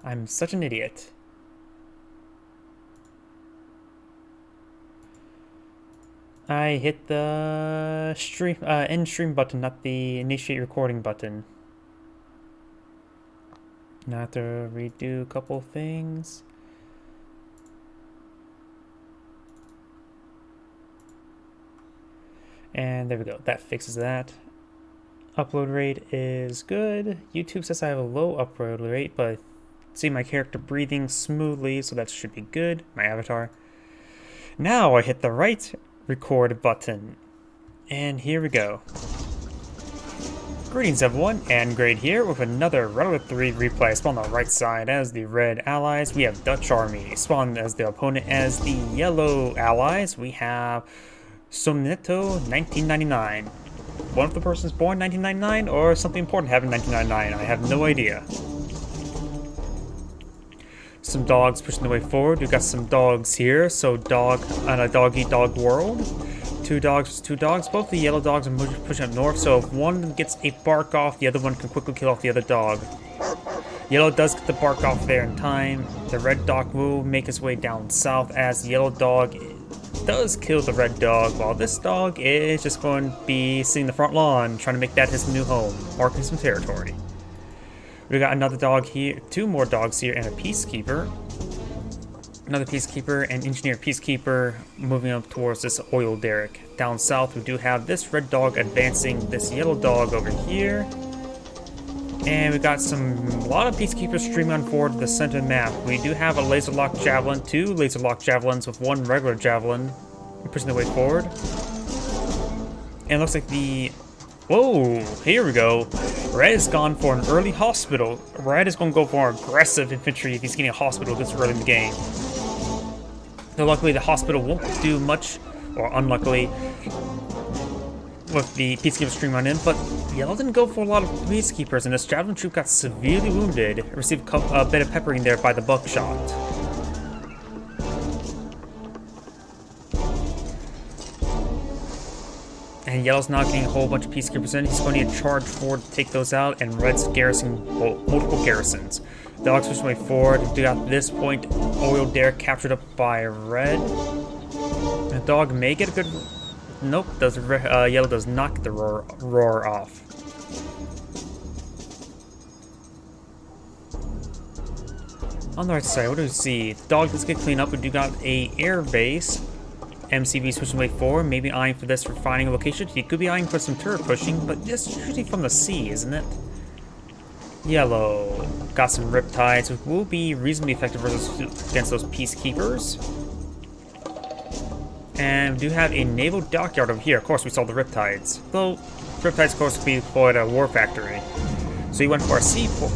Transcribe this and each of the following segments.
I'm such an idiot. I hit the end stream button, not the initiate recording button. Now I have to redo a couple things. And there we go. That fixes that. Upload rate is good. YouTube says I have a low upload rate, but I see my character breathing smoothly, so that should be good. My avatar. Now I hit the right record button. And here we go. Greetings everyone, Angrade here with another Red Alert 3 replay. Spawned on the right side as the red allies. We have Dutch Army. Spawned as the opponent as the yellow allies. We have Sonetto 1999. One of the persons born 1999 or something important happened in 1999. I have no idea. Some dogs pushing the way forward. We've got some dogs here. So dog on a dog-eat-dog world. Two dogs, both the yellow dogs are pushing up north, so if one gets a bark off, the other one can quickly kill off the other dog. Yellow does get the bark off there in time. The red dog will make his way down south as the yellow dog does kill the red dog, while this dog is just going to be sitting in the front lawn trying to make that his new home, marking some territory. We got another dog here, two more dogs here, and a peacekeeper. Another peacekeeper and engineer peacekeeper moving up towards this oil derrick. Down south we do have this red dog advancing this yellow dog over here. And we got a lot of peacekeepers streaming on forward to the center map. We do have a laser lock javelin, two laser lock javelins with one regular javelin pushing the way forward. And it looks like the... Whoa, here we go. Red has gone for an early hospital. Red is going to go for aggressive infantry if he's getting a hospital this early in the game. So luckily the hospital won't do much, or unluckily, with the peacekeeper stream on in, but Yellow didn't go for a lot of peacekeepers, and this javelin troop got severely wounded, received a bit of peppering there by the buckshot. And Yellow's now getting a whole bunch of peacekeepers in. He's going to need a charge forward to take those out, and Red's garrisoning multiple garrisons. Dogs pushing way forward. At this point, oil derrick captured up by Red. The dog may get a good... Nope, Yellow does not get the roar off. On the right side, what do we see? The dog does get cleaned up. We do got a air base. MCV switching way forward, maybe eyeing for this refining location. He could be eyeing for some turret pushing, but this is usually from the sea, isn't it? Yellow got some riptides, which will be reasonably effective against those peacekeepers. And we do have a naval dockyard over here. Of course, we saw the riptides. Though riptides, of course, could be deployed at a war factory. So he went for a seaport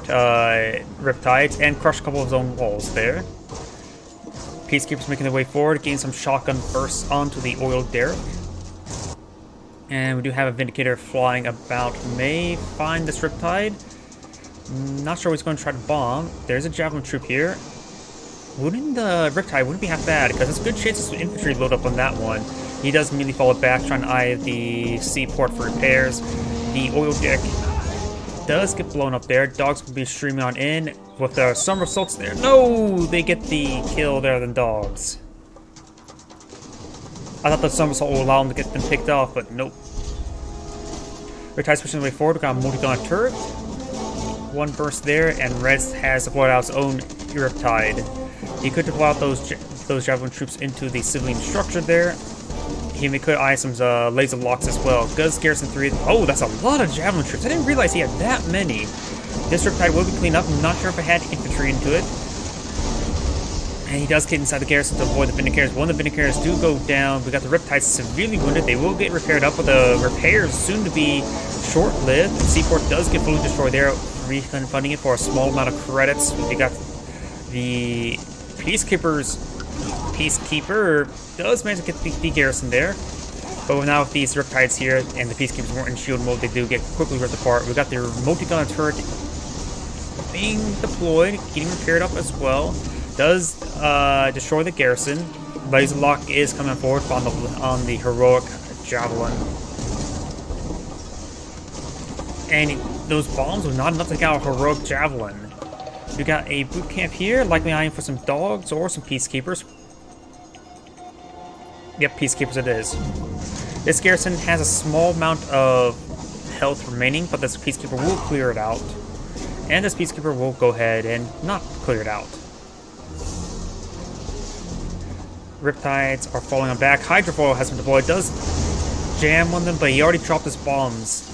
riptides and crushed a couple of his own walls there. Peacekeepers making their way forward, getting some shotgun bursts onto the oil derrick. And we do have a Vindicator flying about. May find this Riptide. Not sure what he's going to try to bomb. There's a Javelin troop here. Wouldn't the Riptide wouldn't be half bad, because there's a good chance of infantry load up on that one. He does immediately fall back, trying to eye the seaport for repairs. The oil derrick does get blown up there. Dogs will be streaming on in with some results there. No! They get the kill there than dogs. I thought the somersault would allow them to get them picked off, but nope. Riptide's pushing the way forward. We got a multi-gun turret. One burst there, and Red has deployed out his own Riptide. He could deploy out those Javelin troops into the civilian structure there. He could eye some laser locks as well. Does Garrison 3. Oh, that's a lot of Javelin troops. I didn't realize he had that many. This Riptide will be cleaned up. I'm not sure if it had infantry into it. And he does get inside the garrison to avoid the Vindicators. One of the Vindicators do go down. We got the Riptides severely wounded. They will get repaired up, but the repairs soon to be short-lived. The seaport does get fully destroyed there, refunding it for a small amount of credits. We got the Peacekeeper does manage to get the garrison there. But now with these Riptides here and the Peacekeepers weren't in shield mode, they do get quickly ripped apart. We got their multi-gun turret being deployed, getting repaired up as well. Does destroy the garrison. Laser lock is coming forward on the heroic Javelin. And those bombs were not enough to take out a heroic javelin. We got a boot camp here, likely eyeing for some dogs or some peacekeepers. Yep, peacekeepers it is. This garrison has a small amount of health remaining, but this peacekeeper will clear it out. And this peacekeeper will go ahead and not clear it out. Riptides are falling on back. Hydrofoil has been deployed. Does jam on them, but he already dropped his bombs.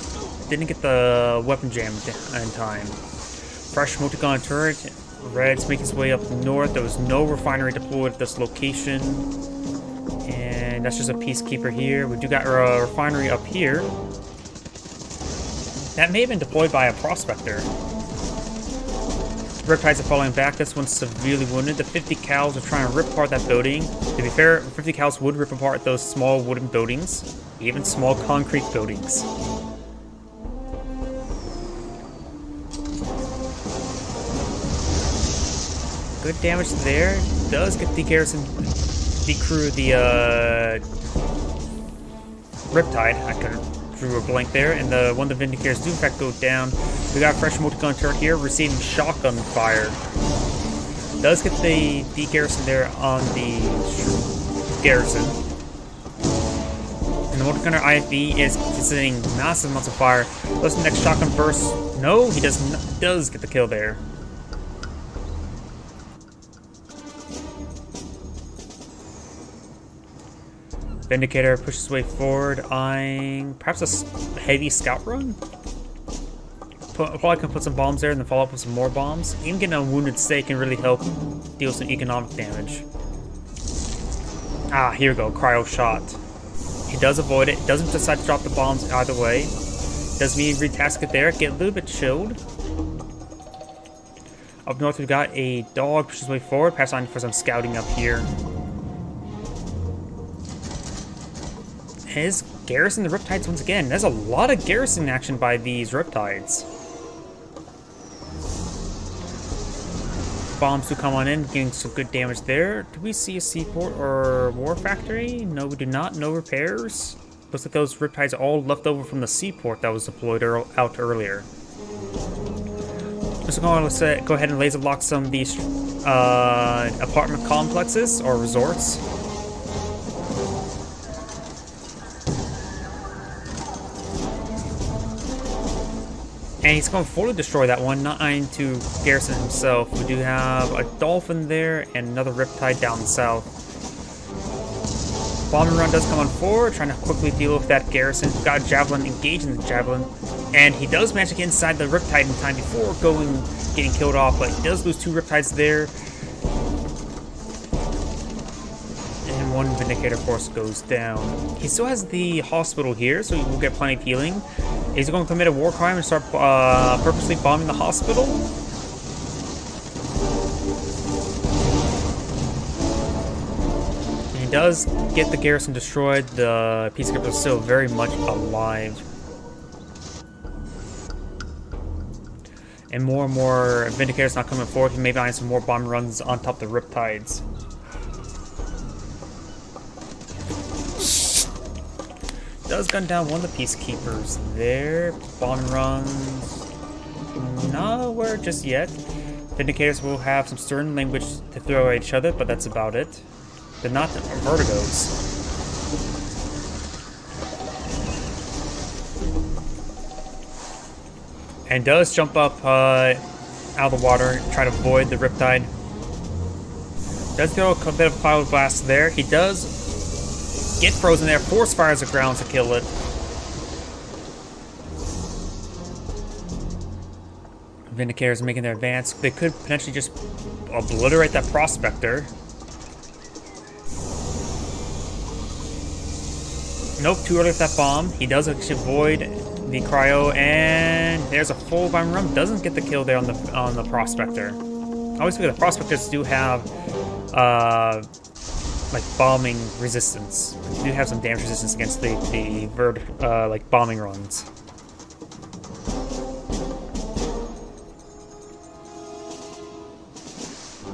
Didn't get the weapon jam in time. Fresh multi-gun turret. Red's making his way up north. There was no refinery deployed at this location. And that's just a peacekeeper here. We do got a refinery up here. That may have been deployed by a prospector. Riptides are falling back. This one's severely wounded. The 50 cows are trying to rip apart that building. To be fair, 50 cows would rip apart those small wooden buildings, even small concrete buildings. Good damage there. Does get the garrison, the crew, the Riptide. I could drew a blank there, and the one of the Vindicators do in fact go down. We got a fresh multi-gun turret here, receiving shotgun fire. Does get the garrison there on the garrison. And the multi-gunner IFV is sending massive amounts of fire. Does the next shotgun burst? No, he does get the kill there. Vindicator pushes his way forward, eyeing perhaps a heavy scout run? Probably can put some bombs there and then follow up with some more bombs. Even getting a wounded stake can really help deal some economic damage. Ah, here we go, cryo shot. He does avoid it, doesn't decide to drop the bombs either way. Does mean retask it there, get a little bit chilled. Up north we've got a dog pushes his way forward, pass on for some scouting up here. His garrison the Riptides once again. There's a lot of garrison action by these Riptides. Bombs do come on in, getting some good damage there. Do we see a seaport or war factory? No, we do not. No repairs. Looks like those Riptides are all left over from the seaport that was deployed out earlier. So let's go ahead and laser lock some of these apartment complexes or resorts. And he's going to fully destroy that one, not eyeing to garrison himself. We do have a dolphin there and another Riptide down south. Bombing run does come on forward, trying to quickly deal with that garrison. We've got a Javelin engaging the Javelin. And he does manage to get inside the Riptide in time before getting killed off, but he does lose two Riptides there. And one Vindicator, of course, goes down. He still has the hospital here, so he will get plenty of healing. Is he going to commit a war crime and start purposely bombing the hospital? And he does get the garrison destroyed. The peacekeepers are still very much alive. And more Vindicators not coming forward. He may find some more bomb runs on top of the Riptides. Does gun down one of the peacekeepers there. Bomb runs nowhere just yet. Vindicators will have some stern language to throw at each other, but that's about it. They're not vertigos. And does jump up out of the water, try to avoid the Riptide. Does throw a bit of cloud blast there. He does get frozen there, force fires the ground to kill it. Vindicators making their advance. They could potentially just obliterate that prospector. Nope, too early with that bomb. He does actually avoid the cryo, and there's a full bomb run. Doesn't get the kill there on the prospector. Obviously, the prospectors do have like bombing resistance. They do have some damage resistance against the like bombing runs.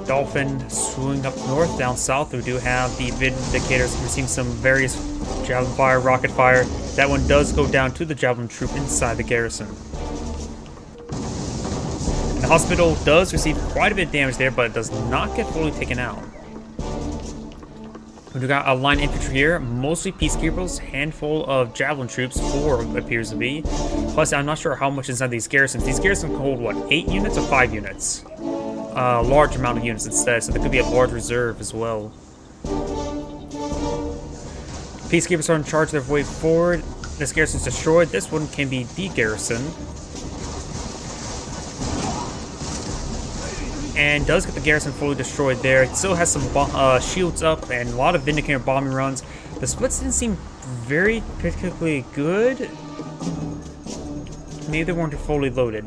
Dolphin swinging up north, down south. We do have the Vindicators receiving some various javelin fire, rocket fire. That one does go down to the javelin troop inside the garrison. The hospital does receive quite a bit of damage there, but it does not get fully taken out. We've got a line infantry here, mostly peacekeepers, handful of javelin troops, 4 appears to be. Plus, I'm not sure how much inside these garrisons. These garrisons can hold, what, 8 units or 5 units? A large amount of units instead, so there could be a large reserve as well. Peacekeepers are in charge of their way forward. This garrison is destroyed. This one can be de-garrisoned. And does get the garrison fully destroyed there. It still has some shields up and a lot of Vindicator bombing runs. The splits didn't seem very particularly good. Maybe they weren't fully loaded.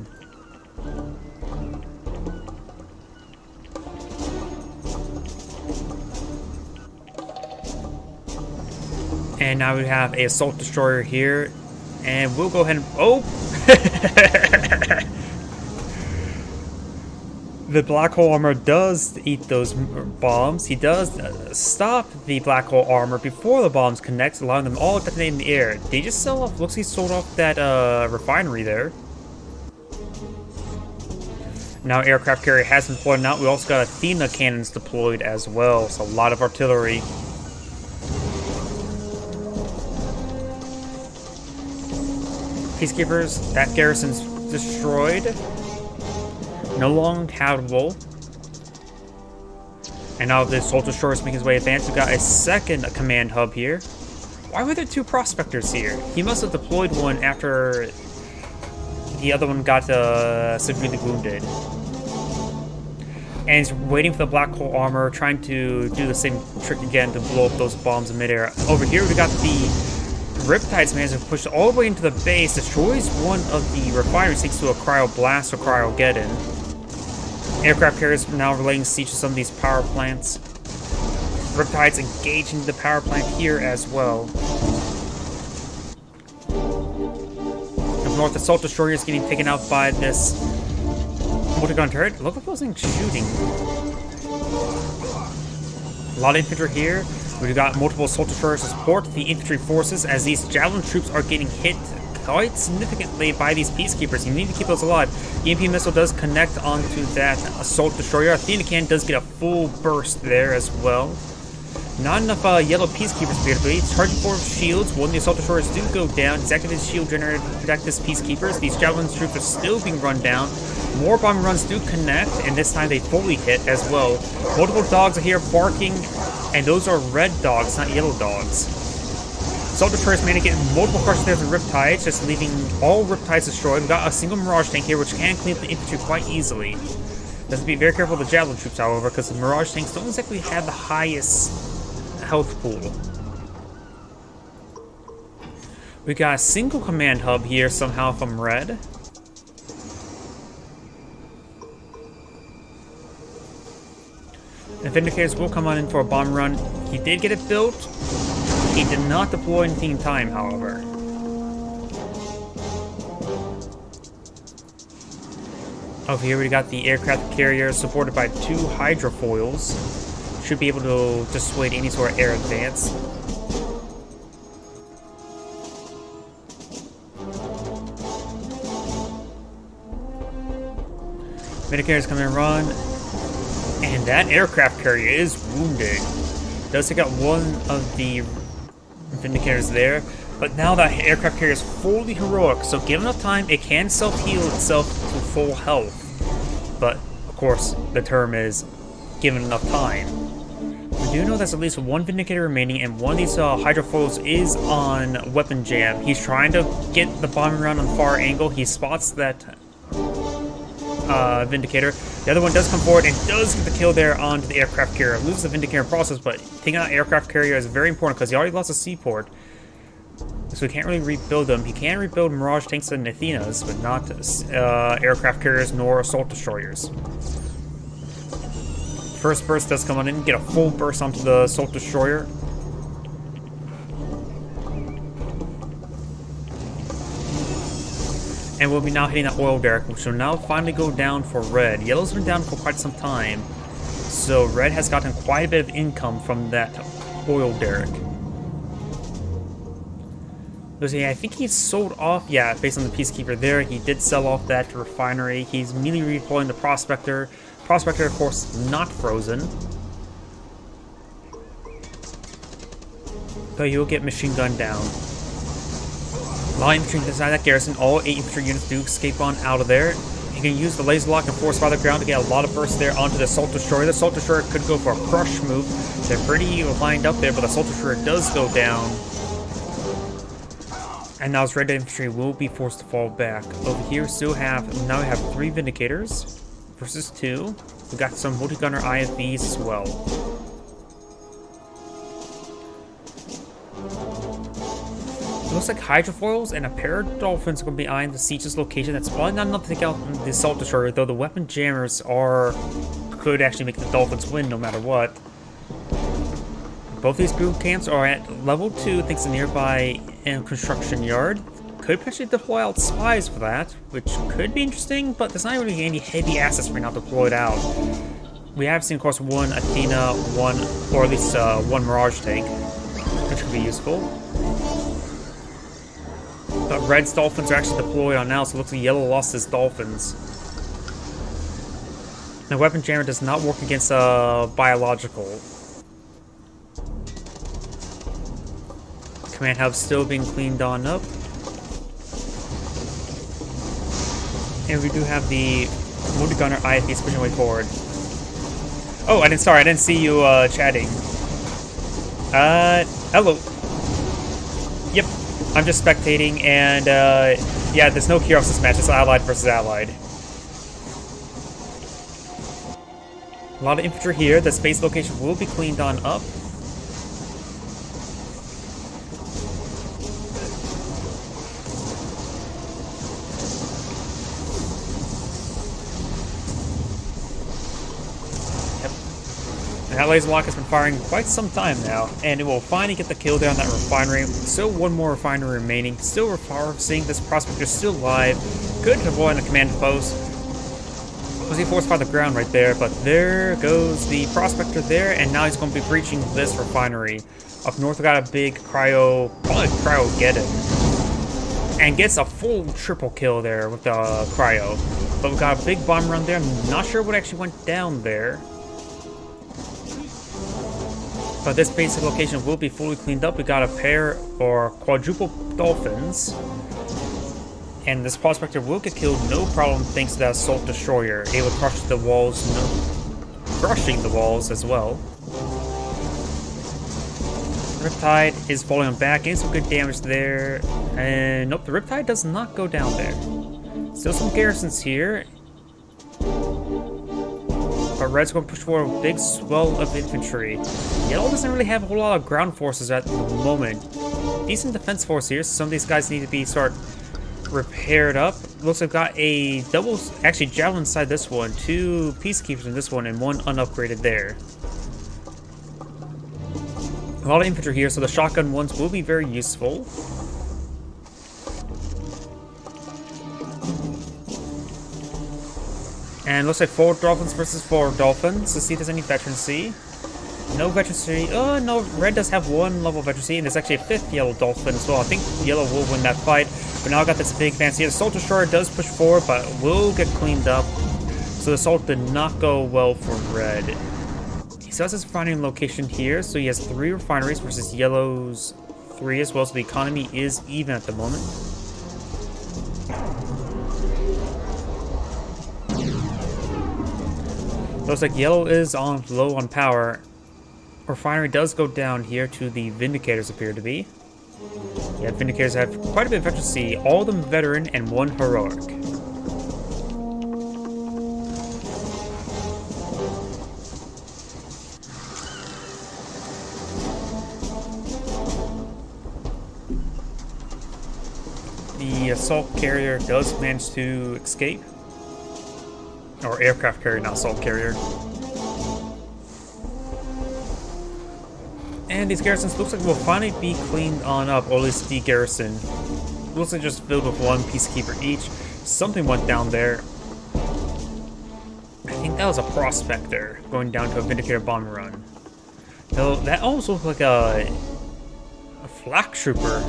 And now we have a assault destroyer here. And we'll go ahead and... Oh! The black hole armor does eat those bombs. He does stop the black hole armor before the bombs connect, allowing them all to detonate in the air. They just sell off, looks like he sold off that refinery there. Now aircraft carrier has been deployed out. We also got Athena cannons deployed as well, so a lot of artillery. Peacekeepers, that garrison's destroyed. No longer habitable. And now the assault destroyer is making his way advanced. We've got a second command hub here. Why were there 2 prospectors here? He must have deployed one after the other one got severely wounded. And he's waiting for the black hole armor, trying to do the same trick again to blow up those bombs in midair. Over here we got the Riptides managed to push all the way into the base, destroys one of the refineries thanks to a cryoblast or cryogeddon. Aircraft carriers now relaying siege to some of these power plants. Riptides engaging the power plant here as well. Up north, assault destroyer is getting taken out by this multi-gun turret. Look at those things shooting. A lot of infantry here. We've got multiple assault destroyers to support the infantry forces as these javelin troops are getting hit quite significantly by these peacekeepers. You need to keep those alive. The EMP missile does connect onto that assault destroyer. Athena cannon does get a full burst there as well. Not enough yellow peacekeepers apparently. Charging forward shields. One of the assault destroyers do go down. It's activated shield generator to protect this peacekeepers. These javelin troops are still being run down. More bombing runs do connect, and this time they fully hit as well. Multiple dogs are here barking, and those are red dogs, not yellow dogs. Assault destroyers managed to get multiple crushes there with Riptides, just leaving all Riptides destroyed. We've got a single Mirage tank here, which can clean up the infantry quite easily. Have to be very careful with the javelin troops, however, because the Mirage tanks don't exactly have the highest health pool. We got a single command hub here somehow from Red. The Vindicators will come on in for a bomb run. He did get it built. He did not deploy anything in time, however. Over here we got the aircraft carrier supported by 2 hydrofoils. Should be able to dissuade any sort of air advance. Vindicators come and run. And that aircraft carrier is wounded. Does take out one of the Vindicators there. But now that aircraft carrier is fully heroic, so given enough time, it can self-heal itself to full health. But, of course, the term is given enough time. We do know there's at least one Vindicator remaining, and one of these hydrofoils is on weapon jam. He's trying to get the bombing run on far angle. He spots that Vindicator. The other one does come forward and does get the kill there onto the aircraft carrier. Loses the Vindicator process, but taking out aircraft carrier is very important because he already lost a seaport. So he can't really rebuild them. He can rebuild Mirage tanks and Athenas, but not aircraft carriers nor assault destroyers. First burst does come on in, get a full burst onto the assault destroyer. And we'll be now hitting that oil derrick, which will now finally go down for Red. Yellow's been down for quite some time, so Red has gotten quite a bit of income from that oil derrick. Yeah, I think he sold off, yeah, based on the Peacekeeper there, he did sell off that refinery. He's immediately redeploying the Prospector. Prospector, of course, not frozen. But you'll get machine gunned down. Light infantry inside that garrison, all 8 infantry units do escape on out of there. You can use the laser lock and force fire the ground to get a lot of bursts there onto the Assault Destroyer. The Assault Destroyer could go for a crush move. They're pretty lined up there, but the Assault Destroyer does go down. And now his red infantry will be forced to fall back. Over here, now we have 3 Vindicators versus 2. We got some multi-gunner IFVs as well. It looks like Hydrofoils and a pair of Dolphins are going to be eyeing the Siege's location. That's probably not enough to take out the Assault Destroyer, though the Weapon Jammers could actually make the Dolphins win no matter what. Both these boot camps are at level 2 thanks to nearby construction yard. Could potentially deploy out spies for that, which could be interesting, but there's not really any heavy assets right now deployed out. We have seen, of course, 1 Athena, or at least 1 Mirage tank, which could be useful. But Red's Dolphins are actually deployed on now, so it looks like Yellow lost his Dolphins. Now, Weapon Jammer does not work against biological. Command hub still being cleaned on up. And we do have the multi-gunner IFVs pushing way forward. Oh, I didn't see you chatting. Hello. Yep, I'm just spectating, and yeah, there's no Kyros this match. It's Allied versus Allied. A lot of infantry here. The space location will be cleaned on up. That laser lock has been firing quite some time now, and it will finally get the kill there on that refinery. Still 1 more refinery remaining. Still seeing this Prospector still alive. Good deploy on the command post. Was he forced by the ground right there? But there goes the Prospector there, and now he's going to be breaching this refinery. Up north, we got a big probably Cryogeddon. And gets a full triple kill there with the Cryo. But we got a big bomb run there. I'm not sure what actually went down there. But this basic location will be fully cleaned up. We got a pair or quadruple Dolphins. And this Prospector will get killed no problem thanks to that Assault Destroyer. Able to crush the walls, crushing the walls as well. Riptide is falling back, getting some good damage there. And nope, the Riptide does not go down there. Still some garrisons here. But Red's going to push forward a big swell of infantry. Yellow doesn't really have a whole lot of ground forces at the moment. Decent defense force here, so some of these guys need to be repaired up. Looks like we've got a actually Javelin inside this one, 2 Peacekeepers in this one, and 1 unupgraded there. A lot of infantry here, so the shotgun ones will be very useful. And looks like 4 Dolphins versus 4 Dolphins. Let's see if there's any veterancy. No veterancy. Oh, no. Red does have 1 level of veterancy, and there's actually a 5th Yellow Dolphin as well. I think Yellow will win that fight. But now I got this big advance here. The Assault Destroyer does push forward, but will get cleaned up. So the assault did not go well for Red. He still has his refinery location here, so he has 3 refineries versus Yellow's 3 as well. So the economy is even at the moment. Looks like Yellow is low on power. Refinery does go down here to the Vindicators appear to be. Yeah, Vindicators have quite a bit of veterancy, all of them veteran and 1 heroic. The assault carrier does manage to escape. Or aircraft carrier, not assault carrier. And these garrisons looks like will finally be cleaned on up, or at least the garrison. Looks like just filled with 1 Peacekeeper each. Something went down there. I think that was a Prospector going down to a Vindicator bomb run. Though that almost looked like a Flak Trooper.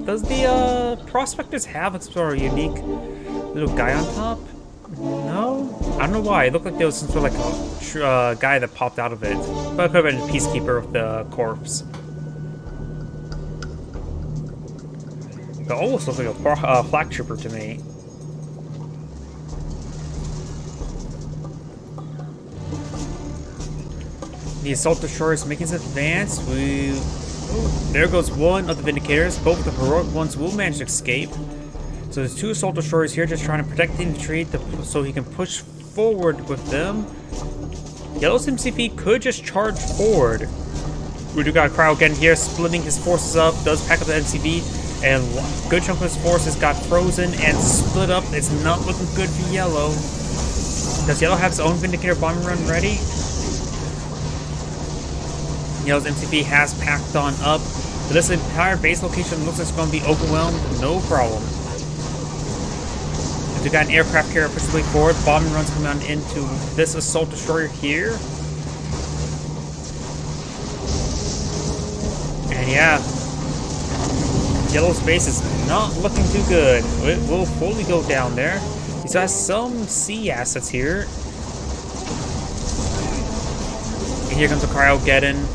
Does the Prospectors have sort of a unique little guy on top? No? I don't know why. It looked like there was some sort of like a guy that popped out of it. But it could have been a Peacekeeper of the corpse. It almost looks like a flak trooper to me. The assault destroyer is making its advance. There goes one of the Vindicators. Both the heroic ones will manage to escape. So there's two assault destroyers here just trying to protect the infantry so he can push forward with them. Yellow's MCP could just charge forward. We do got Cryogeddon here splitting his forces up. Does pack up the MCV. And a good chunk of his forces got frozen and split up. It's not looking good for Yellow. Does Yellow have his own Vindicator bombing run ready? Yellow's MCP has packed on up. So this entire base location looks like it's going to be overwhelmed. No problem. If we got an aircraft carrier pushing way forward, bombing runs coming on into this assault destroyer here. And yeah, Yellow's base is not looking too good. It will fully go down there. He still has some sea assets here. And here comes the Cryogeddon.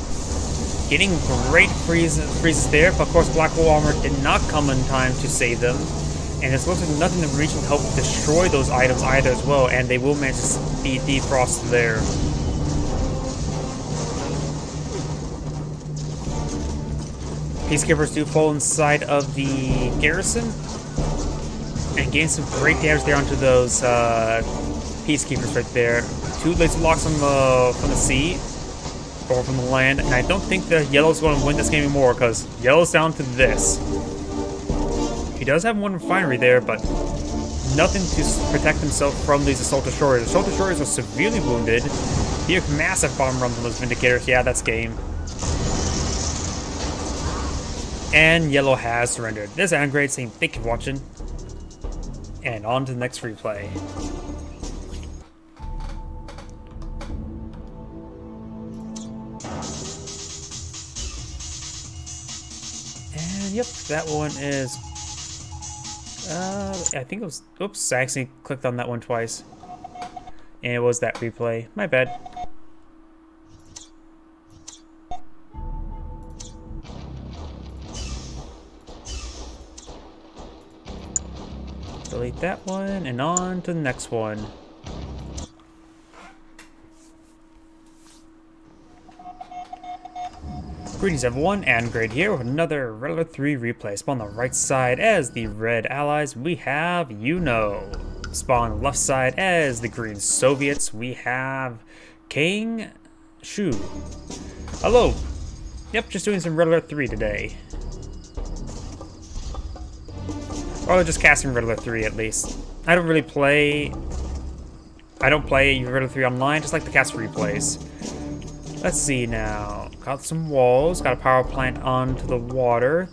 Getting great freezes there, but of course Black Hole Armor did not come in time to save them. And it looks like nothing in reach to help destroy those items either as well, and they will manage to be defrosted there. Peacekeepers do fall inside of the garrison and gain some great damage there onto those Peacekeepers right there. Two laser locks from the sea. Or from the land, and I don't think that Yellow's going to win this game anymore because Yellow's down to this. He does have one refinery there, but nothing to protect himself from these assault destroyers. Assault destroyers are severely wounded. He has massive bomb runs on those Vindicators. Yeah, that's game. And Yellow has surrendered. This is Angrade saying thank you for watching, and on to the next replay. Yep, that one is, I think it was, oops, I actually clicked on that one twice. And it was that replay. My bad. Delete that one, and on to the next one. Greetings everyone, Angrade here with another Red Alert 3 replay. Spawn on the right side as the red allies, we have Spawn on the left side as the green Soviets, we have King Shu. Hello. Yep, just doing some Red Alert 3 today. Or just casting Red Alert 3 at least. I don't play Red Alert 3 online, just like the cast replays. Let's see now. Got some walls, got a power plant onto the water,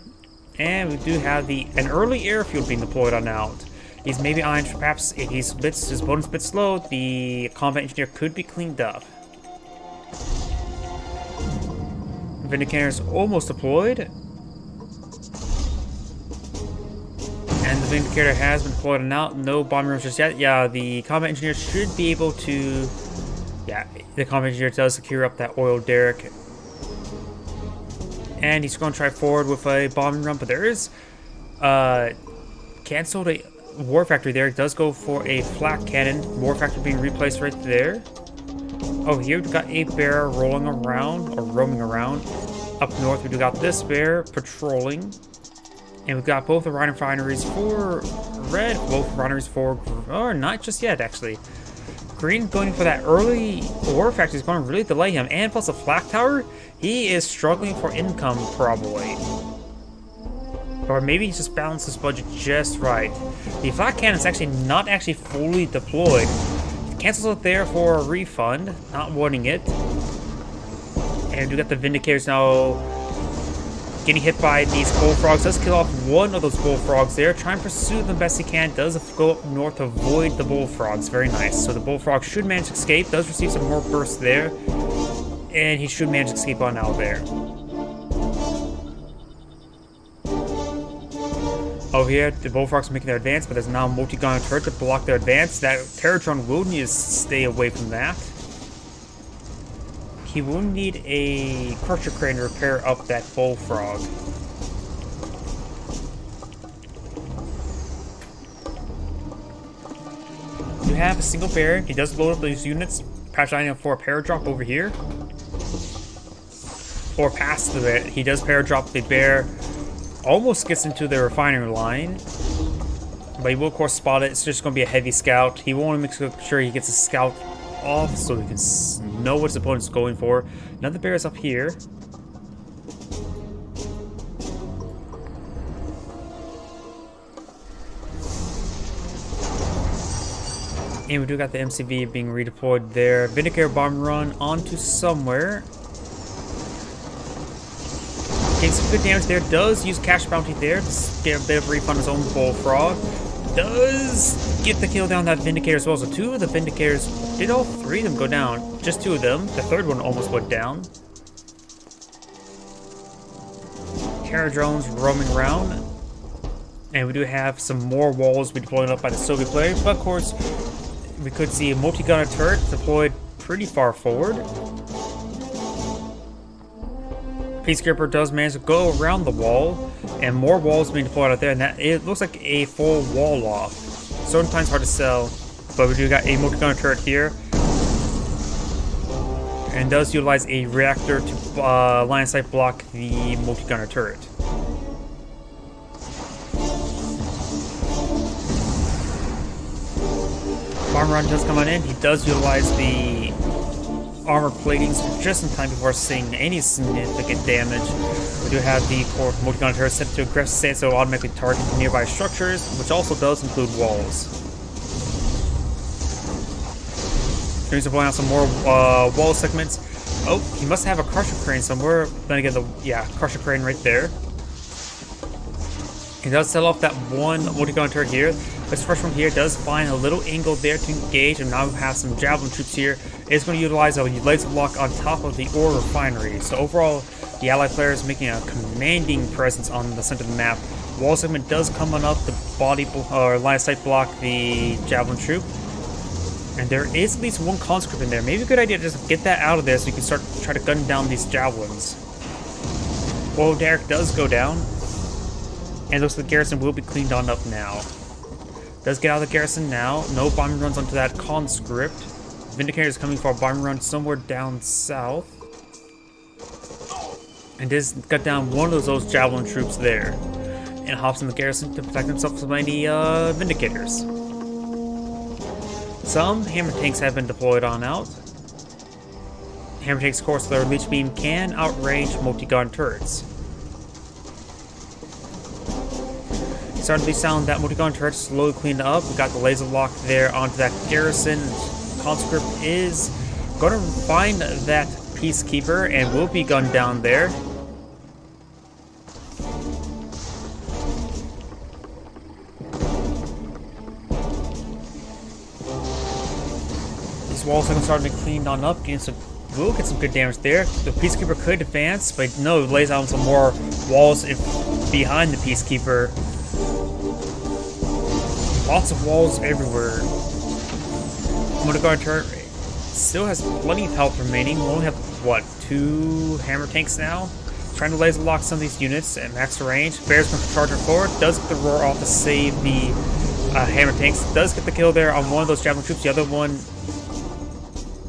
and we do have an early airfield being deployed on out. He's maybe on, perhaps if his bonus a bit slow, the combat engineer could be cleaned up. Vindicator is almost deployed. And the Vindicator has been deployed on out. No bombing rooms just yet. Yeah, the combat engineer should be able to... Yeah, the combat engineer does secure up that oil derrick. And he's going to try forward with a bombing run, but there is canceled a war factory there. It does go for a flak cannon. War factory being replaced right there. Oh, here we've got a bear roaming around. Up north, we do got this bear patrolling. And we've got both the refineries for red, both refineries for, or not just yet actually. Green going for that early war factory is going to really delay him, and plus a flak tower, he is struggling for income probably. Or maybe he's just balanced his budget just right. The flak cannon is actually not fully deployed. Cancels it there for a refund, not wanting it. And we got the Vindicators now getting hit by these bullfrogs. Does kill off one of those bullfrogs there. Try and pursue them best he can. Does go up north to avoid the bullfrogs. Very nice. So the bullfrog should manage to escape. Does receive some more bursts there. And he should manage to escape on out there. Over here, the Bullfrogs are making their advance, but there's now a multi-gun turret to block their advance. That Terratron will need to stay away from that. He will need a Crusher Crane to repair up that Bullfrog. You have a single bear. He does load up those units, perhaps lining up for a paradrop over here. Or past the bear. He does paradrop the bear. Almost gets into the refinery line. But he will, of course, spot it. It's just going to be a heavy scout. He will want to make sure he gets a scout off so he can know what his opponent's going for. Another bear is up here. And we do got the MCV being redeployed there. Vindicator bomb run onto somewhere. Getting some good damage there. Does use cash bounty there to get a bit of refund on his own Bullfrog. Does get the kill down that Vindicator as well. So two of the Vindicators, did all three of them go down? Just two of them. The third one almost went down. Terra drones roaming around. And we do have some more walls being deployed up by the Soviet player. But of course, we could see a multi-gunner turret deployed pretty far forward. Peacekeeper does manage to go around the wall, and more walls being deployed out there, and that it looks like a full wall off. Sometimes hard to sell, but we do got a multi-gunner turret here, and does utilize a reactor to line of sight block the multi-gunner turret. Bomb run does come on in. He does utilize the armor platings just in time before seeing any significant damage. We do have the multi-gun turret set to aggressive stance, so automatically target nearby structures, which also does include walls. He's deploying out some more wall segments. Oh, he must have a Crusher Crane somewhere. Then again, Crusher Crane right there. He does set off that one multi-gun turret here. This first one here does find a little angle there to engage, and now we have some Javelin troops here. It's going to utilize a laser block on top of the ore refinery. So overall, the Allied player is making a commanding presence on the center of the map. Wall segment does come on up, the body or line of sight block the Javelin troop. And there is at least one conscript in there. Maybe a good idea to just get that out of there so you can start try to gun down these javelins. Well, Derek does go down. And looks like the garrison will be cleaned on up now. Does get out of the garrison now. No bombing runs onto that conscript. Vindicator is coming for a bombing run somewhere down south. And does cut down one of those javelin troops there. And hops in the garrison to protect himself from any Vindicators. Some hammer tanks have been deployed on out. Hammer tanks, of course, their leech beam can outrange multi-gun turrets. Starting to be sound that multi-gun turret slowly cleaned up. We got the laser lock there onto that garrison. Conscript is going to find that Peacekeeper and will be gunned down there. These walls are starting to be cleaned on up. We'll get some good damage there. The Peacekeeper could advance, but no, it lays out some more walls behind the Peacekeeper. Lots of walls everywhere. Multi-gun turret still has plenty of health remaining. We only have, what, 2 hammer tanks now? Trying to laser lock some of these units at max range. Bear's going to charge her forward. Does get the roar off to save the hammer tanks. Does get the kill there on one of those javelin troops. The other one,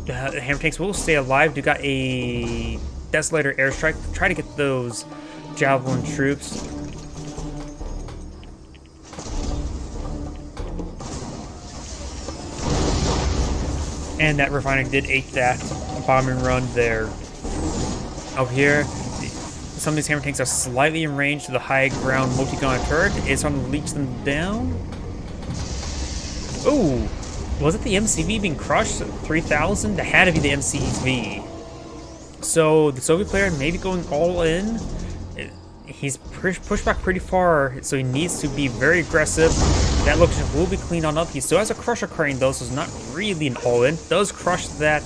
the hammer tanks will stay alive. Do got a Desolator airstrike. Try to get those javelin troops. And that refinery did ape that bombing run there. Over here, some of these hammer tanks are slightly in range to the high ground multi-gun turret. It's going to leech them down. Ooh, was it the MCV being crushed? 3,000? That had to be the MCV. So the Soviet player may be going all in. He's pushed back pretty far, so he needs to be very aggressive. That location will be cleaned on up. He still has a Crusher Crane though, so it's not really an all-in. Does crush that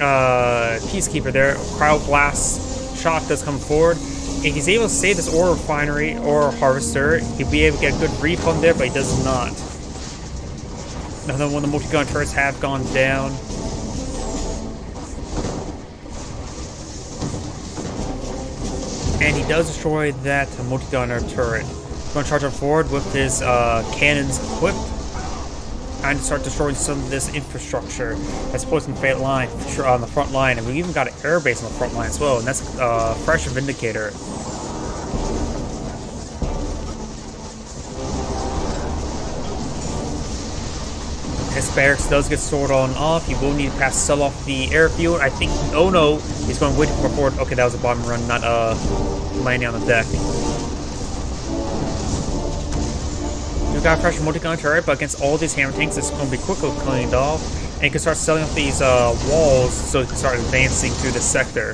Peacekeeper there. Cryo Blast shot does come forward. If he's able to save this ore refinery or harvester, he'll be able to get a good refund there, but he does not. Another one of the multi-gun turrets have gone down. And he does destroy that multi-gunner turret. He's going to charge on forward with his cannons equipped and start destroying some of this infrastructure that's posed in the line on the front line. And we even got an airbase on the front line as well, and that's fresh Vindicator. His barracks does get stored on off. He will need to pass sell off the airfield. I think. Oh no, he's going way too far forward. Okay, that was a bomb run, not landing on the deck. We've got a fresh multi-gun turret, but against all these hammer tanks, it's going to be quickly cleaned off. And he can start selling off these walls so he can start advancing through this sector.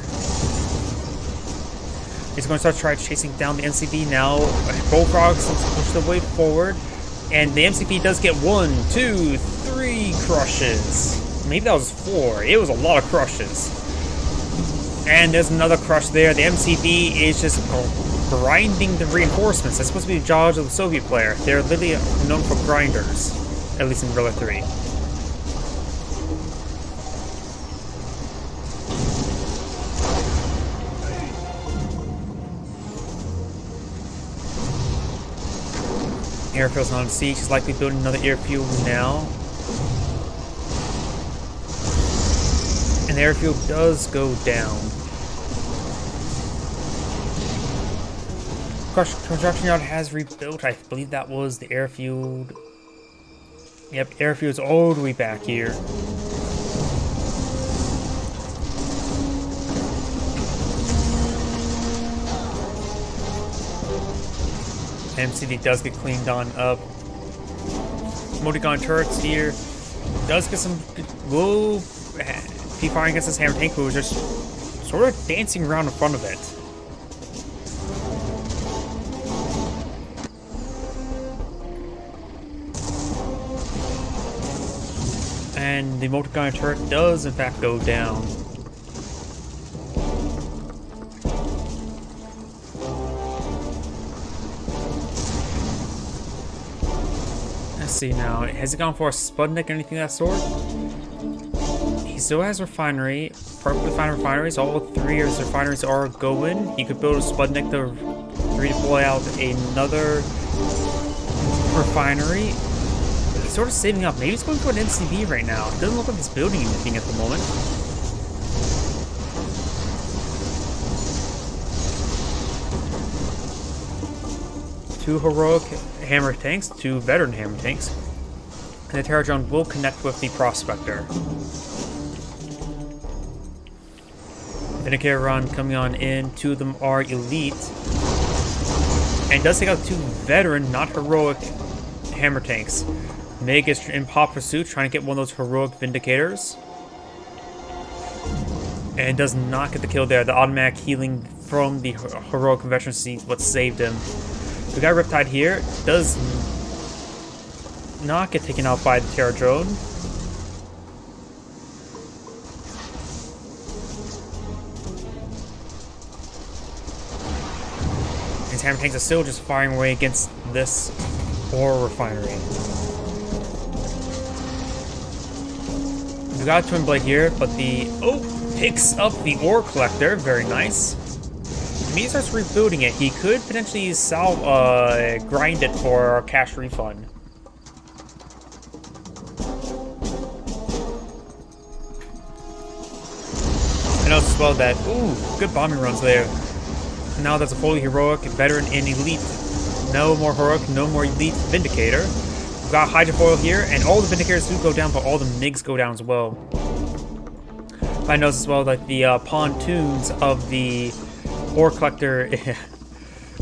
He's going to start chasing down the MCV now. Bullfrog's push the way forward. And the MCP does get 1, 2, 3 crushes. Maybe that was 4. It was a lot of crushes. And there's another crush there. The MCV is just grinding the reinforcements. That's supposed to be the job of the Soviet player. They're literally known for grinders. At least in Guerrilla 3. Airfield's not on siege. He's likely building another airfield now. And the airfield does go down. Construction yard has rebuilt. I believe that was the airfield. Yep, airfield's all the way back here. MCD does get cleaned on up. Multi-gun turrets here. Does get some. Whoa. He firing against this hammer tank who was just sort of dancing around in front of it. And the multi-gun turret does in fact go down. Let's see now. Has he gone for a Sputnik or anything of that sort? He still has refinery. Perfectly fine refineries. All 3 of his refineries are going. He could build a Sputnik to redeploy out another refinery. He's sort of saving up. Maybe he's going for an NCV right now. It doesn't look like he's building anything at the moment. Two heroic hammer tanks, 2 veteran hammer tanks. And the Terror Drone will connect with the Prospector. Vindicator run coming on in. 2 of them are elite. And does take out 2 veteran, not heroic hammer tanks. Meg is in hot pursuit, trying to get one of those heroic Vindicators. And does not get the kill there. The automatic healing from the heroic veteran is what saved him. We got Riptide here. Does not get taken out by the Terror Drone. His hammer tanks are still just firing away against this ore refinery. We got a Twin Blade here, but the picks up the ore collector. Very nice. When he starts rebuilding it, he could potentially grind it for a cash refund. I noticed as well that, good bombing runs there. Now that's a fully heroic, veteran, and elite. No more heroic, no more elite Vindicator. We've got Hydrofoil here, and all the Vindicators do go down, but all the MiGs go down as well. I noticed as well that the pontoons of the ore collector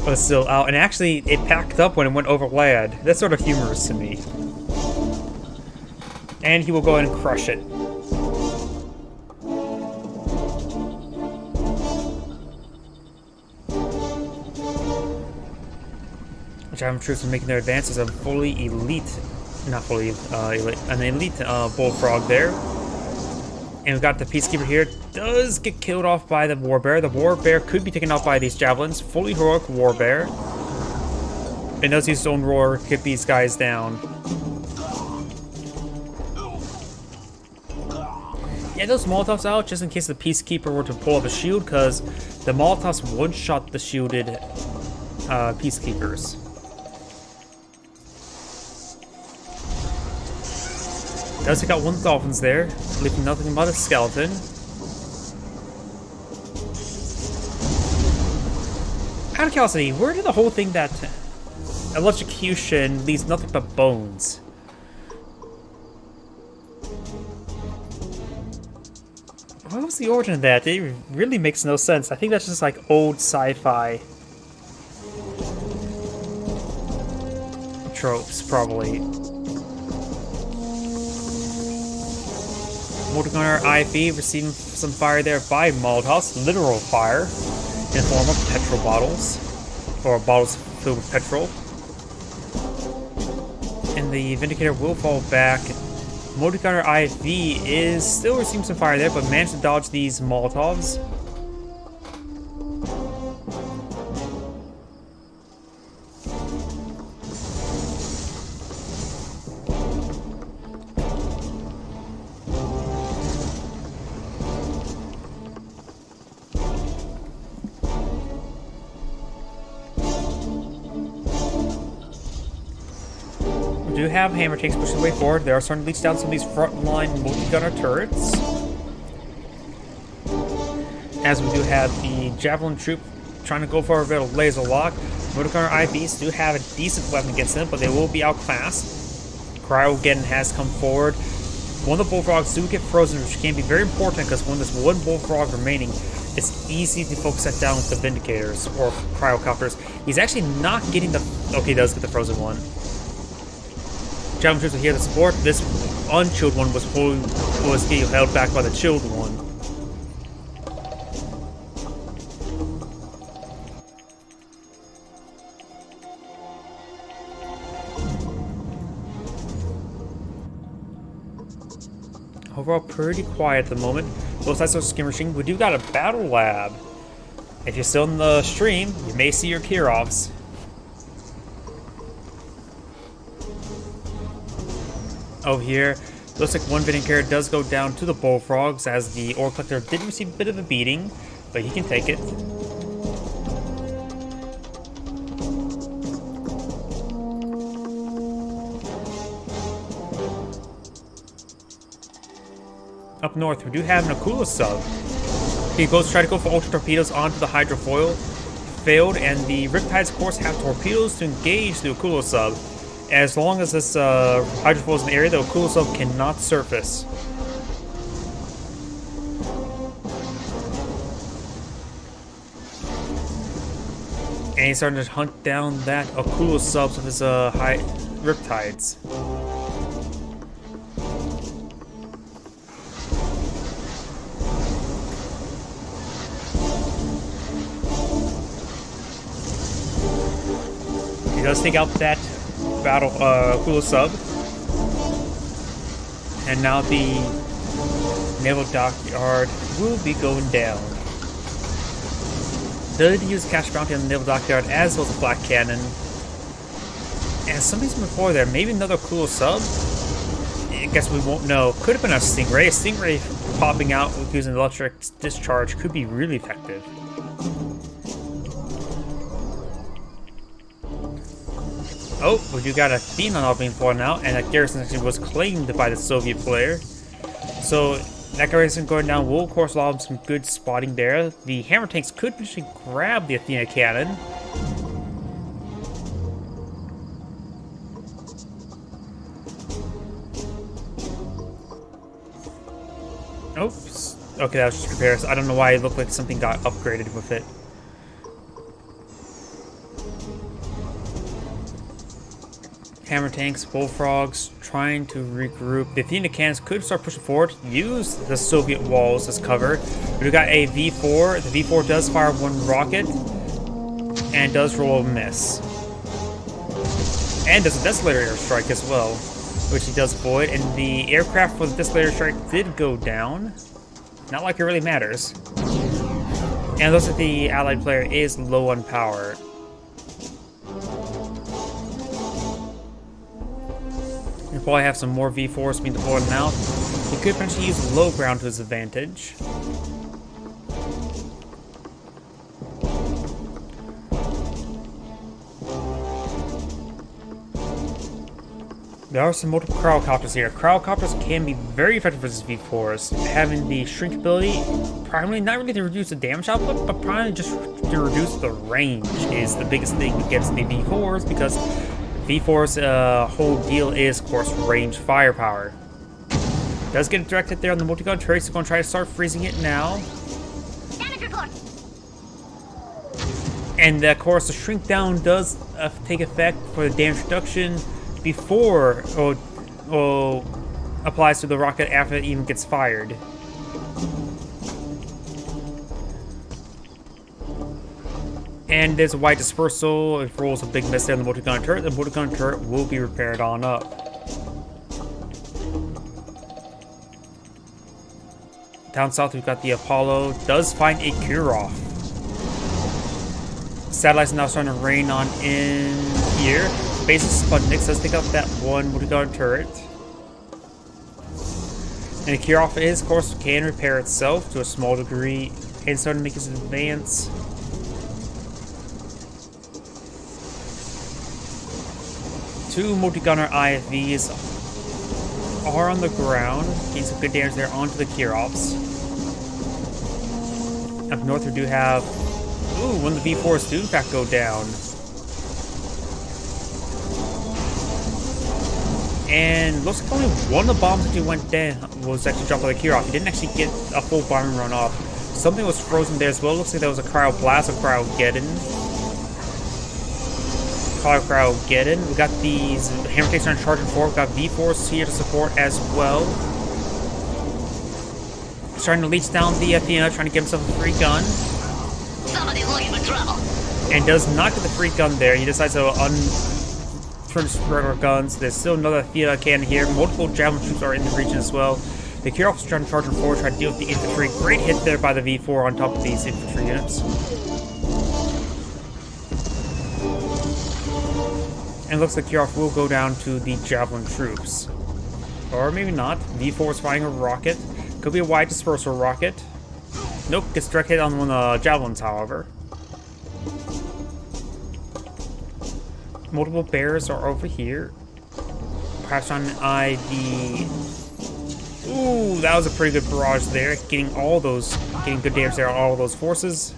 was still out, and actually it packed up when it went over land. That's sort of humorous to me. And he will go ahead and crush it. Java troops are making their advances. A fully elite, not fully elite, an elite bullfrog there. And we got the Peacekeeper here. Does get killed off by the Warbear. The Warbear could be taken out by these javelins. Fully heroic Warbear. And does use his own roar to get these guys down. Yeah, those Molotovs out just in case the Peacekeeper were to pull up a shield, because the Molotovs one-shot the shielded Peacekeepers. Does take out one Dolphins there, leaving nothing but a skeleton. Out of curiosity, where did the whole thing that electrocution leaves nothing but bones? What was the origin of that? It really makes no sense. I think that's just like old sci-fi tropes, probably. Mortar IV receiving some fire there by Molotovs, literal fire, in the form of petrol bottles, or bottles filled with petrol. And the Vindicator will fall back. Motor Gunner IV is still receiving some fire there, but managed to dodge these Molotovs. We do have hammer tanks pushing the way forward. They are starting to leech down some of these frontline multi-gunner turrets. As we do have the Javelin troop trying to go for a bit of laser lock. Motor gunner IVs do have a decent weapon against them, but they will be outclassed. Cryogeddon has come forward. One of the Bullfrogs do get frozen, which can be very important because when there's one Bullfrog remaining, it's easy to focus that down with the Vindicators or Cryocopters. He's actually not getting the... Okay, he does get the frozen one. Javelin troops are here to support. This unchilled one was getting held back by the chilled one. Overall, pretty quiet at the moment. Both sides are skirmishing. We do got a battle lab. If you're still in the stream, you may see your Kirovs. Over here, looks like one Vindicator does go down to the Bullfrogs, as the Ore Collector did receive a bit of a beating, but he can take it. Up north, we do have an Akula sub. He goes to try to go for Ultra Torpedoes onto the Hydrofoil. Failed, and the Riptides, of course, have torpedoes to engage the Akula sub. As long as this Hydrofoil is in the area, the Akula sub cannot surface. And he's starting to hunt down that Akula subs with his Riptides. He does take out that battle Akula sub. And now the Naval Dockyard will be going down. Did use Cash Bounty on the Naval Dockyard as well as a Black Cannon. And something's before there, maybe another Akula sub? I guess we won't know. Could have been a Stingray. A Stingray popping out with using electric discharge could be really effective. Oh, we do got a Athena all being fallen out, and that garrison actually was claimed by the Soviet player. So that garrison going down will, of course, allow him some good spotting there. The hammer tanks could potentially grab the Athena cannon. Oops. Okay, that was just repairs. I don't know why it looked like something got upgraded with it. Hammer tanks, Bullfrogs, trying to regroup. The Athena cannons could start pushing forward, use the Soviet walls as cover. We got a V4. The V4 does fire one rocket and does roll a miss. And does a Desolator airstrike as well, which he does void. And the aircraft for the Desolator strike did go down. Not like it really matters. And it looks like the allied player is low on power. He'll probably have some more V4s being deployed now. He could potentially use low ground to his advantage. There are some multiple Cryocopters here. Cryocopters can be very effective versus V4s, having the shrink ability, primarily not really to reduce the damage output, but primarily just to reduce the range is the biggest thing against the V4s, because V4's whole deal is, of course, range firepower. Does get directed there on the multi-gun turret, so going to try to start freezing it now. And of course, the shrink down does take effect for the damage reduction before or applies to the rocket after it even gets fired. And there's a wide dispersal. It rolls a big miss there on the multi-gun turret. The multi-gun turret will be repaired on up. Down south, we've got the Apollo. Does find a Kurov. Satellites are now starting to rain on in here. Basic Sputnik does take out that one multi-gun turret. And the Kurov is, of course, can repair itself to a small degree and starting to make its advance. Two multi-gunner IFVs are on the ground, getting some good damage there onto the Kurovs. Up north, we do have. Ooh, one of the V4s do in fact go down. And looks like only one of the bombs actually went down was actually dropped by the Kurov. He didn't actually get a full bombing run off. Something was frozen there as well. Looks like there was a Cryoblast or Cryogeddon. Cryogeddon. We got these hammer tanks on charging forward. We got V4s here to support as well. Starting to leech down the Athena, trying to get himself a free gun. Somebody's looking for trouble. And does not get the free gun there. He decides to turn to regular guns. There's still another Athena cannon here. Multiple Javelin troops are in the region as well. The Kurov's trying to charge forward, try to deal with the infantry. Great hit there by the V4 on top of these infantry units. And it looks like Kurov will go down to the Javelin troops. Or maybe not. V4 is firing a rocket. Could be a wide dispersal rocket. Nope, gets direct hit on one of the Javelins, however. Multiple bears are over here. Perhaps on the... Ooh, that was a pretty good barrage there. Getting good damage there on all those forces.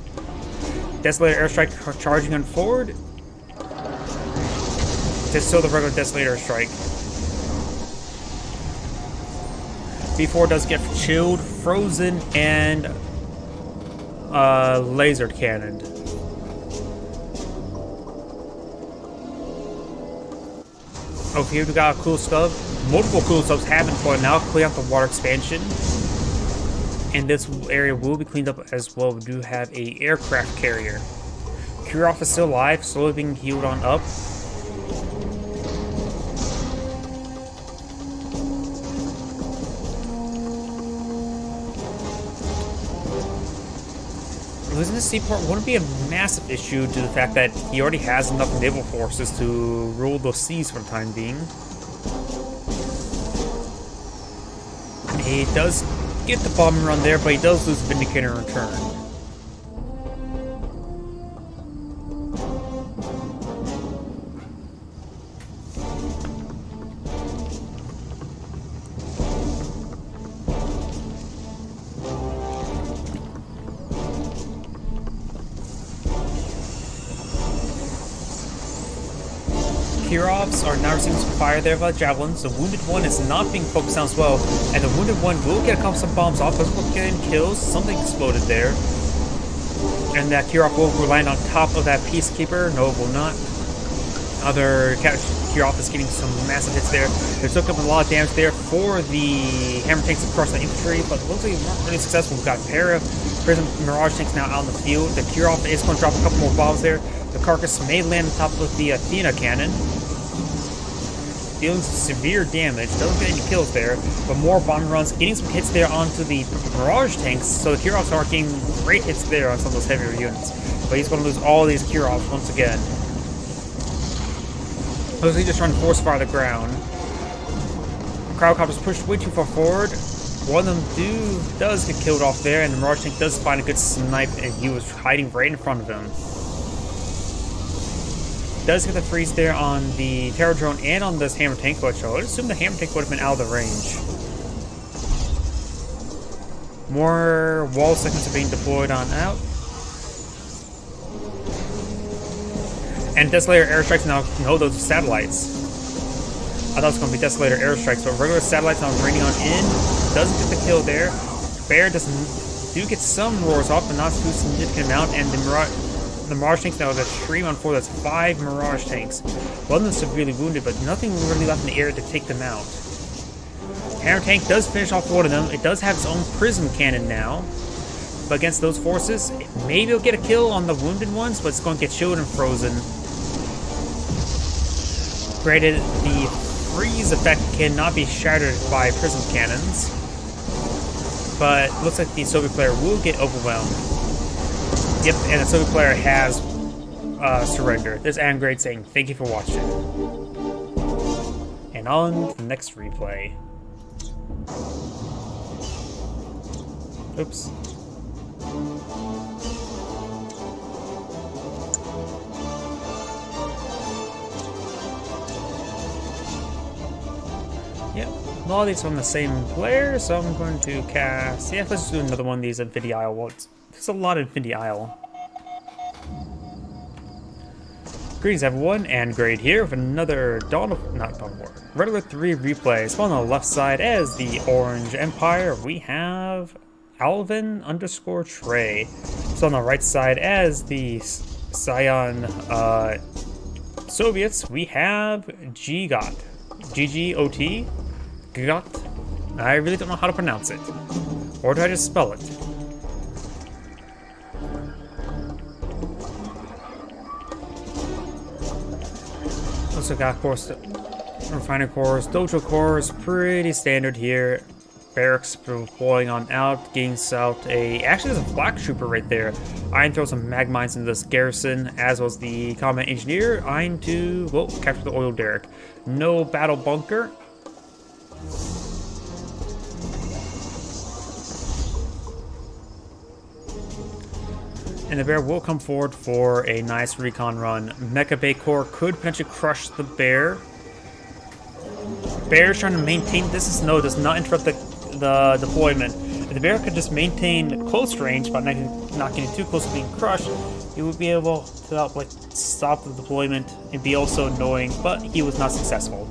Desolator airstrike charging on forward. Just still the regular Desolator airstrike. V4 does get chilled, frozen, and laser cannoned. Over here we got a cool stub. Multiple cool stubs have been deployed now, clean out the water expansion. And this area will be cleaned up as well. We do have a aircraft carrier. Kurov is still alive, slowly being healed on up. Losing the seaport wouldn't be a massive issue due to the fact that he already has enough naval forces to rule those seas for the time being. He does get the bombing run there, but he does lose Vindicator in return. Kurovs are now receiving some fire there by Javelins. The wounded one is not being focused on as well, and the wounded one will get a couple some bombs off, but will get kills. Something exploded there. And that Kurov will land on top of that Peacekeeper. No, it will not. Other Kurov is getting some massive hits there. They're took up a lot of damage there for the hammer tanks across the infantry, but it looks like they weren't really successful. We've got Prism Mirage tanks now out in the field. The Kurov is going to drop a couple more bombs there. The Carcass may land on top of the Athena cannon. dealing some severe damage. Doesn't get any kills there, but more bomb runs, getting some hits there onto the Mirage tanks. So the Kirovs are getting great hits there on some of those heavier units. But he's going to lose all these Kirovs once again. Mostly just trying to force fire the ground. Crowdcopters pushed way too far forward. One of them does get killed off there, and the Mirage tank does find a good snipe, and he was hiding right in front of him. Does get the freeze there on the Terror Drone and on this Hammer tank, which I would assume the Hammer tank would have been out of the range. More wall seconds are being deployed on out. And Desolator airstrikes now know those satellites. I thought it was going to be Desolator airstrikes, but regular satellites now raining on in. Doesn't get the kill there. Bear do get some roars off, but not too significant amount. And the Mirage tanks now have a stream on 4. That's 5 Mirage tanks. One of them severely wounded, but nothing really left in the air to take them out. Hammer tank does finish off one of them. It does have its own prism cannon now. But against those forces, maybe it'll get a kill on the wounded ones, but it's going to get shielded and frozen. Granted, the freeze effect cannot be shattered by prism cannons, but looks like the Soviet player will get overwhelmed. Yep, and the Soviet player has surrendered. This is Angrade saying thank you for watching. And on to the next replay. Oops. Yep, all these from the same player, so I'm going to cast. Yeah, let's do another one of these Infinity Isle ones. There's a lot of Infinity Isle. Greetings everyone, and Grade here with another Dawn of War. Regular 3 replay. Spawn on the left side as the Orange Empire. We have Alvin _Trey. So on the right side as the Scion Soviets, we have GGOT. GGOT? GGOT? I really don't know how to pronounce it. Or do I just spell it? Also got, of course, Refiner cores, Dojo cores, pretty standard here. Barracks deploying on out, getting out actually there's a Black Trooper right there. Eyeing throw some mag mines into this garrison, as well as the combat engineer, eyeing to, well, capture the oil derrick. No battle bunker. And the bear will come forward for a nice recon run. Mecha Bay Core could potentially crush the bear. Bear's trying to maintain does not interrupt the deployment. If the bear could just maintain close range, but not getting too close to being crushed, he would be able to help, like, stop the deployment and be also annoying, but he was not successful.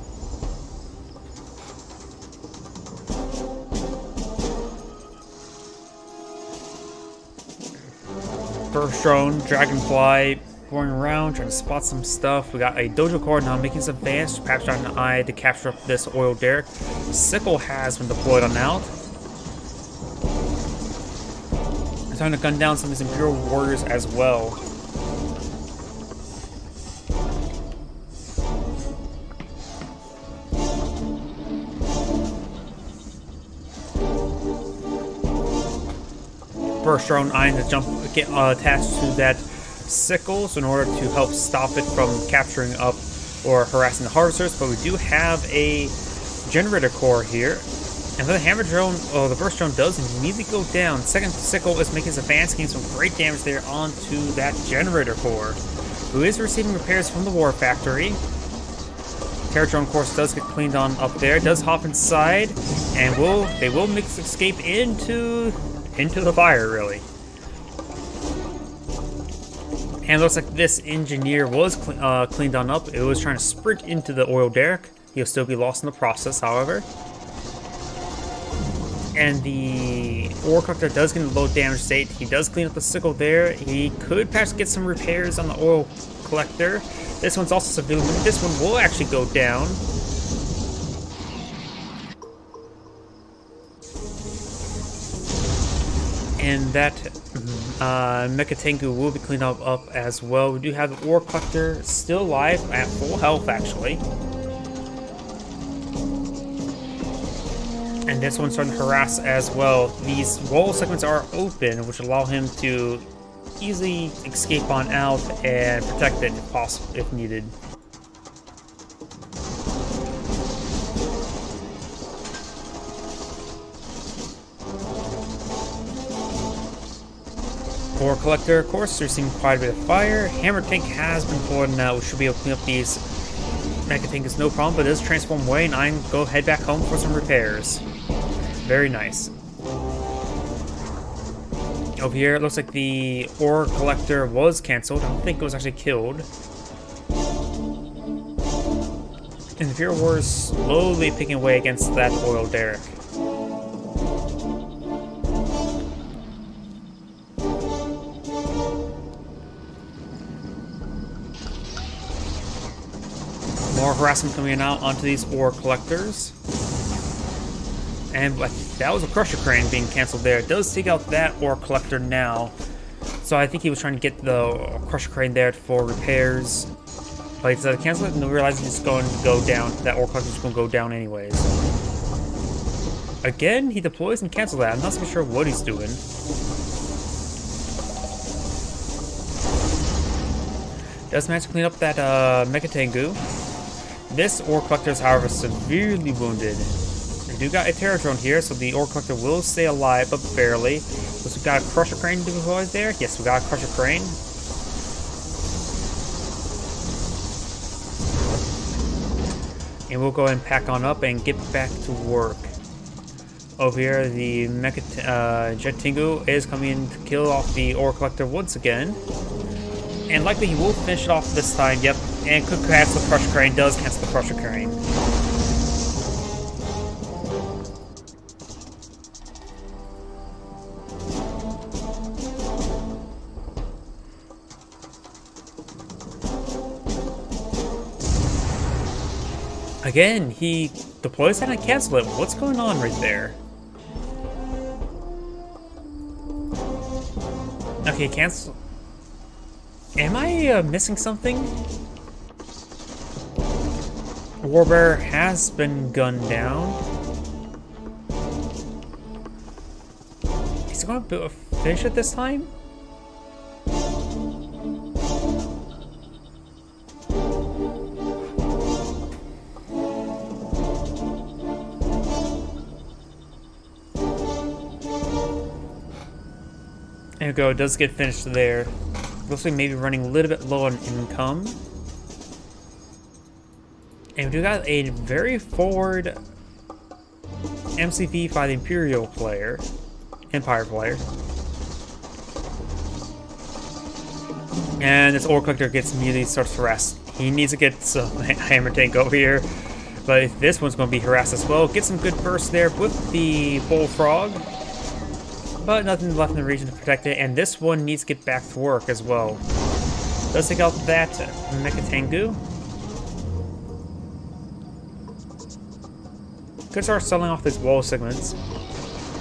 First drone, Dragonfly, going around, trying to spot some stuff. We got a Dojo Core now making some advance, perhaps trying to eye to capture up this oil derrick. Sickle has been deployed on out. They're trying to gun down some of these Imperial warriors as well. First drone eyeing to get attached to that sickle, so in order to help stop it from capturing up or harassing the harvesters. But we do have a generator core here, and the hammer drone, the first drone does immediately go down. Second sickle is making his advance, getting some great damage there onto that generator core, who is receiving repairs from the war factory. Terror drone course does get cleaned on up there, does hop inside, and they will make this escape into the fire, really. And it looks like this engineer was cleaned on up. It was trying to sprint into the oil derrick. He'll still be lost in the process, however. And the ore collector does get in a low damage state. He does clean up the sickle there. He could perhaps get some repairs on the oil collector. This one's also severely wounded. This one will actually go down. And that Mecha Tengu will be cleaned up as well. We do have the ore collector still alive at full health, actually. And this one's starting to harass as well. These wall segments are open, which allow him to easily escape on out and protect it if possible, if needed. Ore Collector, of course, they're seeing quite a bit of fire. Hammer Tank has been poured now, which should be able to clean up these Mecha Tank is no problem, but it does transform away, and I go head back home for some repairs. Very nice. Over here, it looks like the Ore Collector was cancelled. I don't think it was actually killed. And the Imperial War is slowly picking away against that oil derrick. More harassment coming out onto these Ore Collectors. And that was a Crusher Crane being cancelled there. It does take out that Ore Collector now. So I think he was trying to get the Crusher Crane there for repairs. But he decided to cancel it and realized he's going to go down. That Ore Collector is going to go down anyways. Again, he deploys and cancels that. I'm not so sure what he's doing. Does manage to clean up that Mecha Tengu. This Ore Collector is, however, severely wounded. We do got a Terror Drone here, so the Ore Collector will stay alive, but barely. So we got a Crusher Crane deployed there. Yes, we got a Crusher Crane. And we'll go ahead and pack on up and get back to work. Over here, the Jet Tengu is coming in to kill off the Ore Collector once again. And likely he will finish it off this time, yep. And could cancel the Crusher Crane, does cancel the Crusher Crane. Again, he deploys that and cancels it. What's going on right there? Okay, cancel. Am I missing something? Warbearer has been gunned down. Is he going to finish it this time? There we go, it does get finished there. Looks like maybe running a little bit low on income. And we do got a very forward MCV by the Empire player. And this Ore Collector gets immediately starts to harass. He needs to get some Hammer Tank over here. But if this one's going to be harassed as well. Get some good bursts there with the Bullfrog. But nothing left in the region to protect it. And this one needs to get back to work as well. Does take out that Mecha Tengu. Could start selling off these wall segments.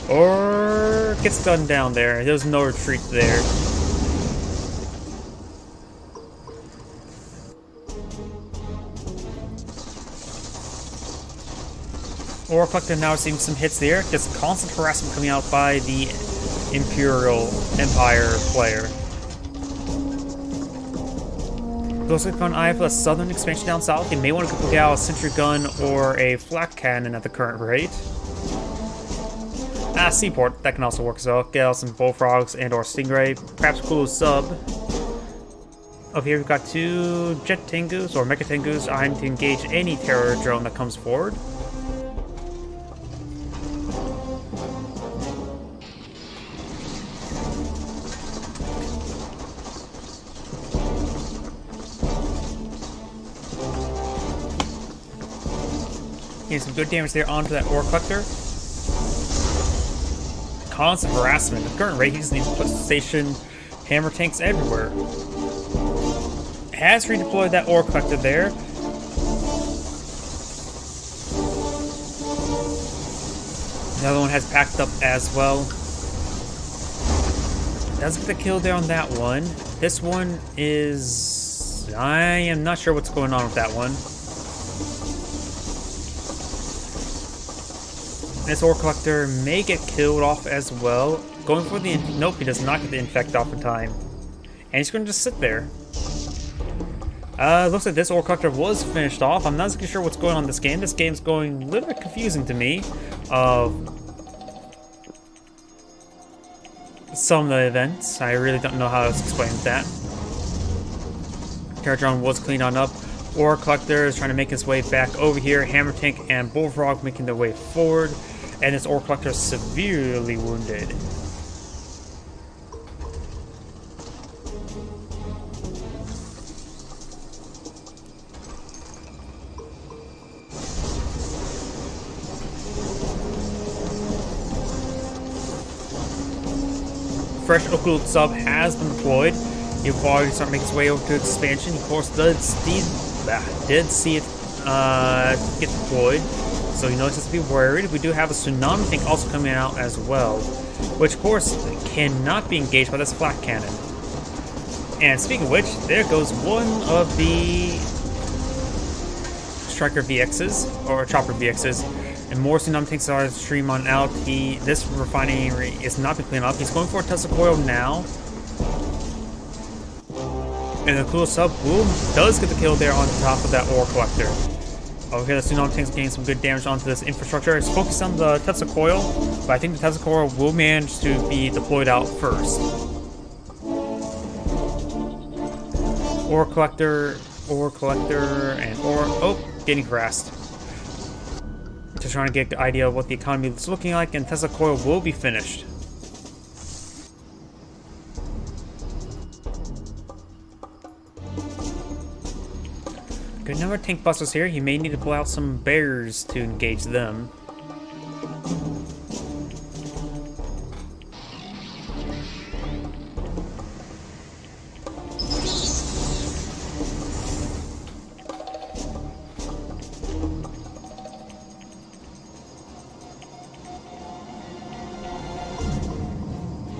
Or gets gunned down there. There's no retreat there. Ore Collector now seeing some hits there. Gets constant harassment coming out by the Imperial Empire player. Looks like on eye for the southern expansion down south. They may want to go out a sentry gun or a flak cannon at the current rate. Seaport, that can also work as well. Get out some Bullfrogs and or Stingray. Perhaps cool sub. Over here we've got two Jet Tengus or Mecha Tengus eyeing to engage any terror drone that comes forward. Getting some good damage there onto that Ore Collector. Constant harassment. At the current rate, he just needs to put station Hammer Tanks everywhere. Has redeployed that Ore Collector there. Another one has packed up as well. Does get the kill there on that one. This one is... I am not sure what's going on with that one. This Ore Collector may get killed off as well. Going for the... Nope, he does not get the Infect off in time. And he's going to just sit there. Looks like this Ore Collector was finished off. I'm not exactly sure what's going on in this game. This game's going a little bit confusing to me. Some of the events. I really don't know how to explain that. Terradrone was cleaned on up. Ore Collector is trying to make his way back over here. Hammer Tank and Bullfrog making their way forward. And this Ore Collector is severely wounded. Fresh Occult Sub has been deployed. He'll already start making his way over to expansion. He, of course, did see it get deployed, so he knows he has to be worried. We do have a Tsunami Tank also coming out as well, which, of course, cannot be engaged by this Flak Cannon. And speaking of which, there goes one of the Striker VXs, or Chopper VXs. And more Tsunami Tanks are stream on out. This refinery is not been cleaned up. He's going for a Tesla Coil now. And the cool sub boom does get the kill there on top of that Ore Collector. Okay, the Tsunami Tank's getting some good damage onto this infrastructure. It's focused on the Tesla Coil, but I think the Tesla Coil will manage to be deployed out first. Ore Collector, and oh, getting harassed. Just trying to get an idea of what the economy is looking like, and Tesla Coil will be finished. Good number of tank busters here. He may need to pull out some bears to engage them.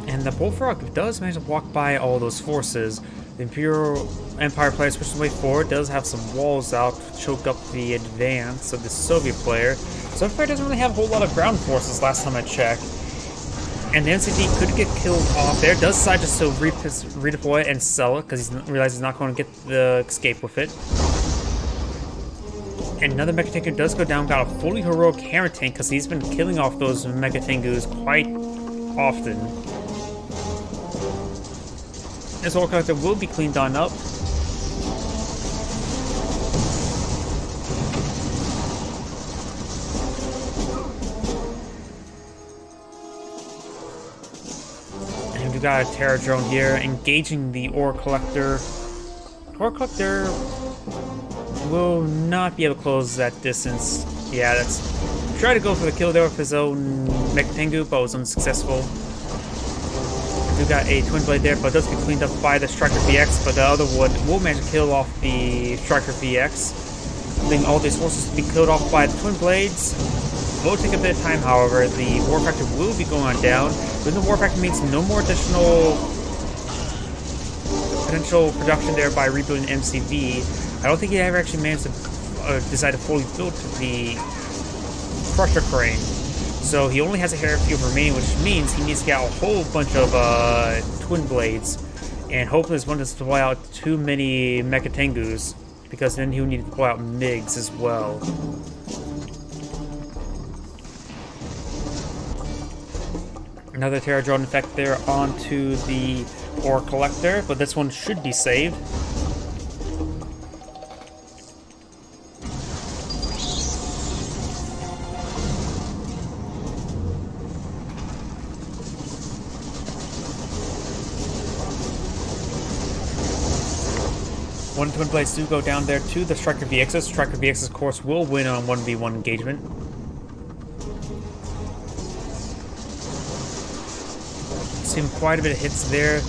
And the Bullfrog does manage to walk by all those forces. The Imperial Empire player pushes way forward, does have some walls out to choke up the advance of the Soviet player. Soviet player doesn't really have a whole lot of ground forces last time I checked. And the NCD could get killed off there. Does decide just to redeploy it and sell it because he realizes he's not going to get the escape with it. And another Mecha Tanker does go down, got a fully heroic Hammer Tank because he's been killing off those Mecha Tengus quite often. This Ore Collector will be cleaned on up. And we've got a Terradrone here engaging the Ore Collector. Ore Collector will not be able to close that distance. Yeah, that's try to go for the kill there with his own Mecha Tengu, but was unsuccessful. We've got a Twin Blade there, but it does get cleaned up by the Striker VX, but the other one will manage to kill off the Striker VX. Leaving all these forces to be killed off by the Twin Blades. Will take a bit of time, however. The War Factor will be going on down. But the War Factor means no more additional potential production there by rebuilding MCV. I don't think he ever actually managed to decide to fully build the Crusher Crane. So he only has a hair few remaining, which means he needs to get a whole bunch of Twin Blades. And hopefully this one doesn't deploy out too many Mecha Tengus, because then he'll need to deploy out MiGs as well. Another Terradrone effect there onto the Ore Collector, but this one should be saved. One Twin Blades do go down there to the Striker VXs. Striker VXs, of course, will win on 1v1 engagement. Seen quite a bit of hits there.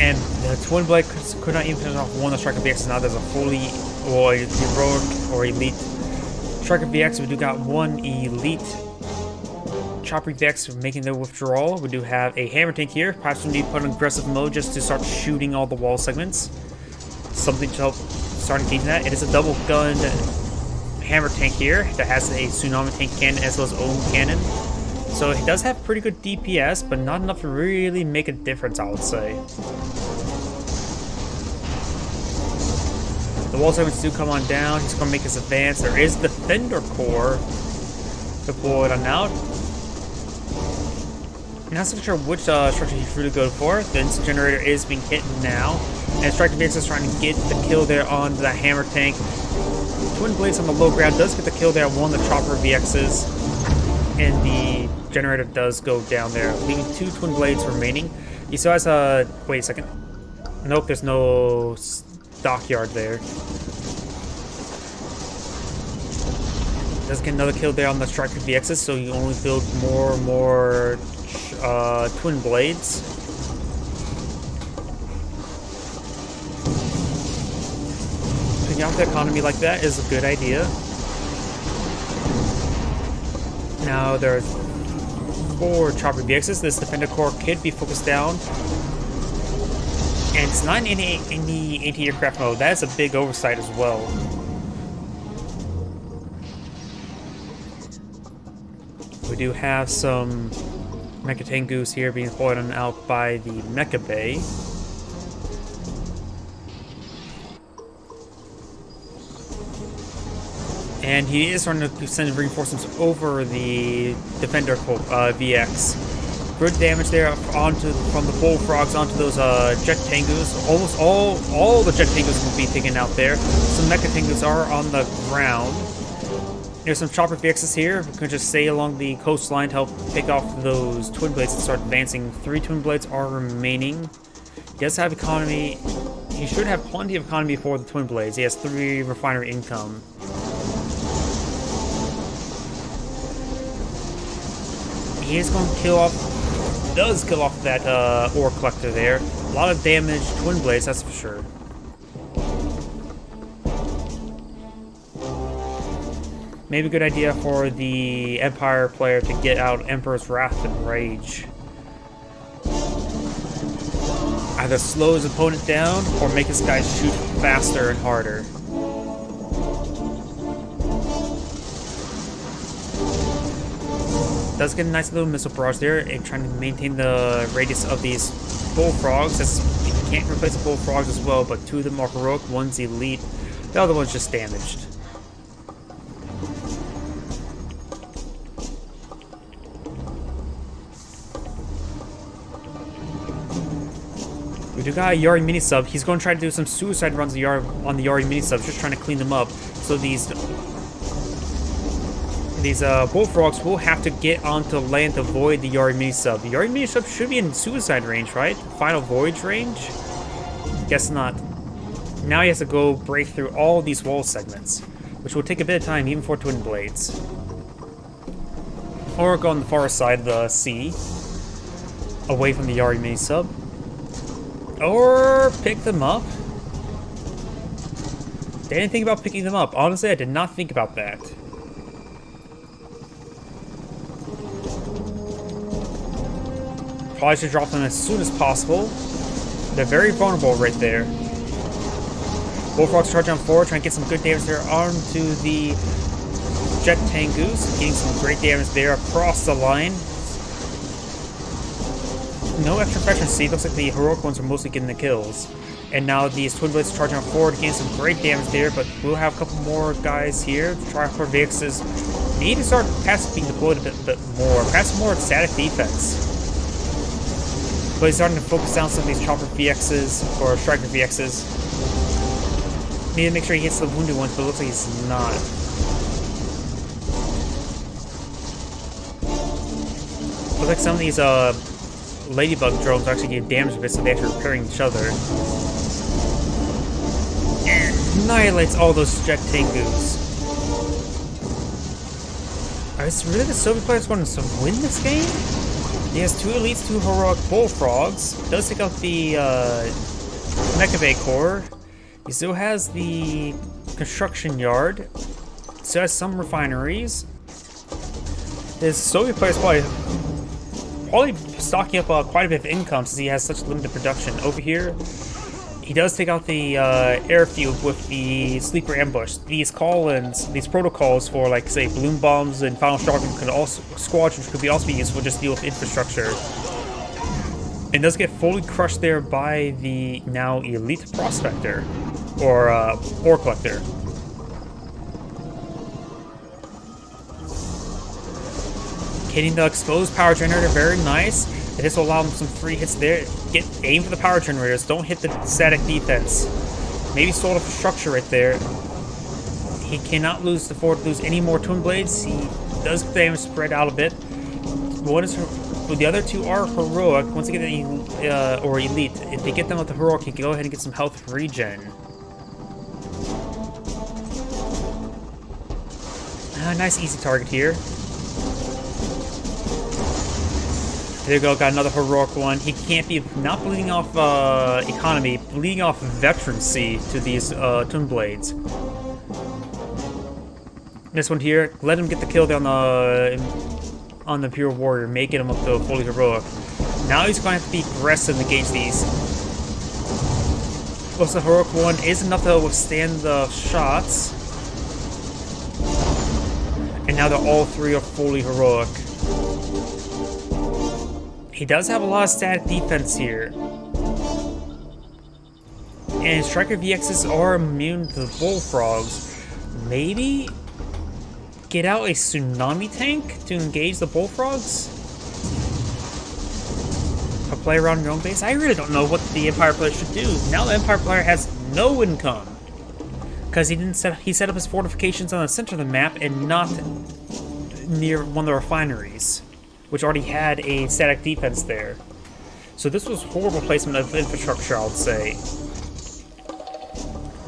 And the Twin Blade could not even finish off one of the Striker VXs. Now there's a fully heroic or elite Striker VX. We do got one elite Chopper VX making their withdrawal. We do have a Hammer Tank here. Perhaps we need to put in aggressive mode just to start shooting all the wall segments. Something to help start engaging that. It is a double-gunned hammer tank here that has a tsunami tank cannon as well as own cannon. So he does have pretty good DPS, but not enough to really make a difference, I would say. The wall segments do come on down. He's going to make his advance. There is Defender Core deployed on out. Not so sure which structure he's really going for. The instant generator is being hit now. And Striker VX is trying to get the kill there on the hammer tank. Twin Blades on the low ground does get the kill there on one of the Chopper VXs. And the generator does go down there, leaving 2 Twin Blades remaining. He still has a... wait a second. Nope, there's no dockyard there. Does get another kill there on the Striker VXs, so you only build more and more Twin Blades. Picking out the economy like that is a good idea. Now there's 4 Chopper VXs. This Defender Core could be focused down. And it's not in any anti-aircraft mode. That is a big oversight as well. We do have some Mecha Tengus here being deployed on out by the Mecha Bay. And he is starting to send reinforcements over the Defender VX. Good damage there onto from the Bullfrogs onto those Jet Tengus. Almost all the Jet Tengus will be taken out there. Some Mecha Tengus are on the ground. There's some Chopper VXs here. We can just stay along the coastline to help pick off those Twin Blades and start advancing. 3 Twin Blades are remaining. He does have economy. He should have plenty of economy for the Twin Blades. He has 3 refinery income. He is going to kill off, does kill off that ore collector there. A lot of damage, Twin Blades, that's for sure. Maybe a good idea for the Empire player to get out Emperor's Wrath and Rage. Either slow his opponent down or make his guys shoot faster and harder. Does get a nice little missile barrage there, and trying to maintain the radius of these Bullfrogs. As you can't replace the Bullfrogs as well, but 2 of them are heroic, one's elite, the other one's just damaged. We do got a Yari mini sub. He's going to try to do some suicide runs on the Yari mini subs, just trying to clean them up. So these Bullfrogs will have to get onto land to avoid the Yari mini sub. The Yari mini sub should be in suicide range, right? Final voyage range? Guess not. Now he has to go break through all these wall segments, which will take a bit of time even for Twin Blades. Or go on the far side of the sea, away from the Yari mini sub. Or pick them up. Didn't think about picking them up. Honestly, I did not think about that. Probably should drop them as soon as possible. They're very vulnerable right there. Bullfrogs charge on forward, trying to get some good damage there onto the Jet Tengus. Getting some great damage there across the line. No extra efficiency. Looks like the heroic ones are mostly getting the kills. And now these Twin Blades charging on forward, getting some great damage there, but we'll have a couple more guys here. Triforce VXs need to start passive being deployed a bit more. Perhaps more static defense. But he's starting to focus down some of these Chopper VXs, or Striker VXs. Need to make sure he hits the wounded ones, but it looks like he's not. Looks like some of these Ladybug drones are actually getting damaged a bit, so they're actually repairing each other. And annihilates all those Jet Tengus. Is really the Soviet players going to win this game? He has 2 elites, 2 heroic Bullfrogs. Does take out the Mecha Bay Core. He still has the construction yard. Still has some refineries. His Soviet players probably stocking up quite a bit of income since he has such limited production. Over here, He does take out the airfield with the sleeper ambush. These call-ins, these protocols for, like, say, balloon bombs and final squadrons could also be useful just to deal with infrastructure. And does get fully crushed there by the now elite prospector, or ore collector. Hitting the exposed power generator, very nice. And this will allow him some free hits there. Aim for the power generators. Don't hit the static defense. Maybe sort of structure right there. He cannot afford to lose any more twin blades. He does get damage spread out a bit. The other two are heroic. Once they get the or elite, if they get them with the heroic, he can go ahead and get some health regen. Nice easy target here. There you go, got another heroic one. He can't be not bleeding off economy, bleeding off veterancy to these twin blades. This one here, let him get the kill down on the pure warrior, making him up to fully heroic. Now he's going to have to be aggressive against these. Plus the heroic one is enough to withstand the shots. And now they're all three are fully heroic. He does have a lot of static defense here. And Striker VXs are immune to the bullfrogs. Maybe get out a tsunami tank to engage the bullfrogs? Or play around your own base? I really don't know what the Empire player should do. Now the Empire player has no income. Because he set up his fortifications on the center of the map and not near one of the refineries, which already had a static defense there. So this was horrible placement of infrastructure, I would say.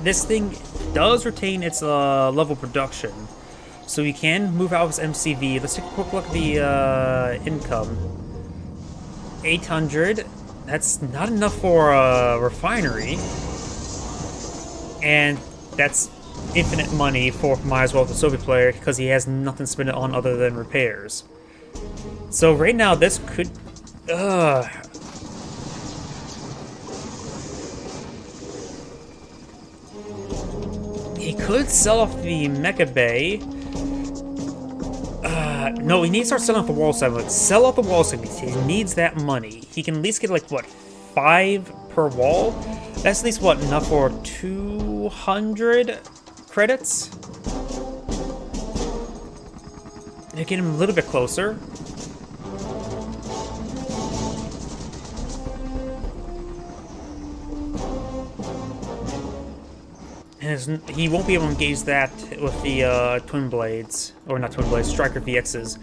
This thing does retain its level production, so you can move out of its MCV. Let's take a quick look at the income. 800, that's not enough for a refinery. And that's infinite money for might as well the Soviet player, because he has nothing to spend it on other than repairs. So right now, this could... He could sell off the Mecha Bay. No, he needs to start selling off the wall segments. Sell off the wall segments. He needs that money. He can at least get, like, what, 5 per wall? That's at least, what, enough for 200 credits? To get him a little bit closer. And he won't be able to engage that with the twin blades, or not twin blades, Striker VXs.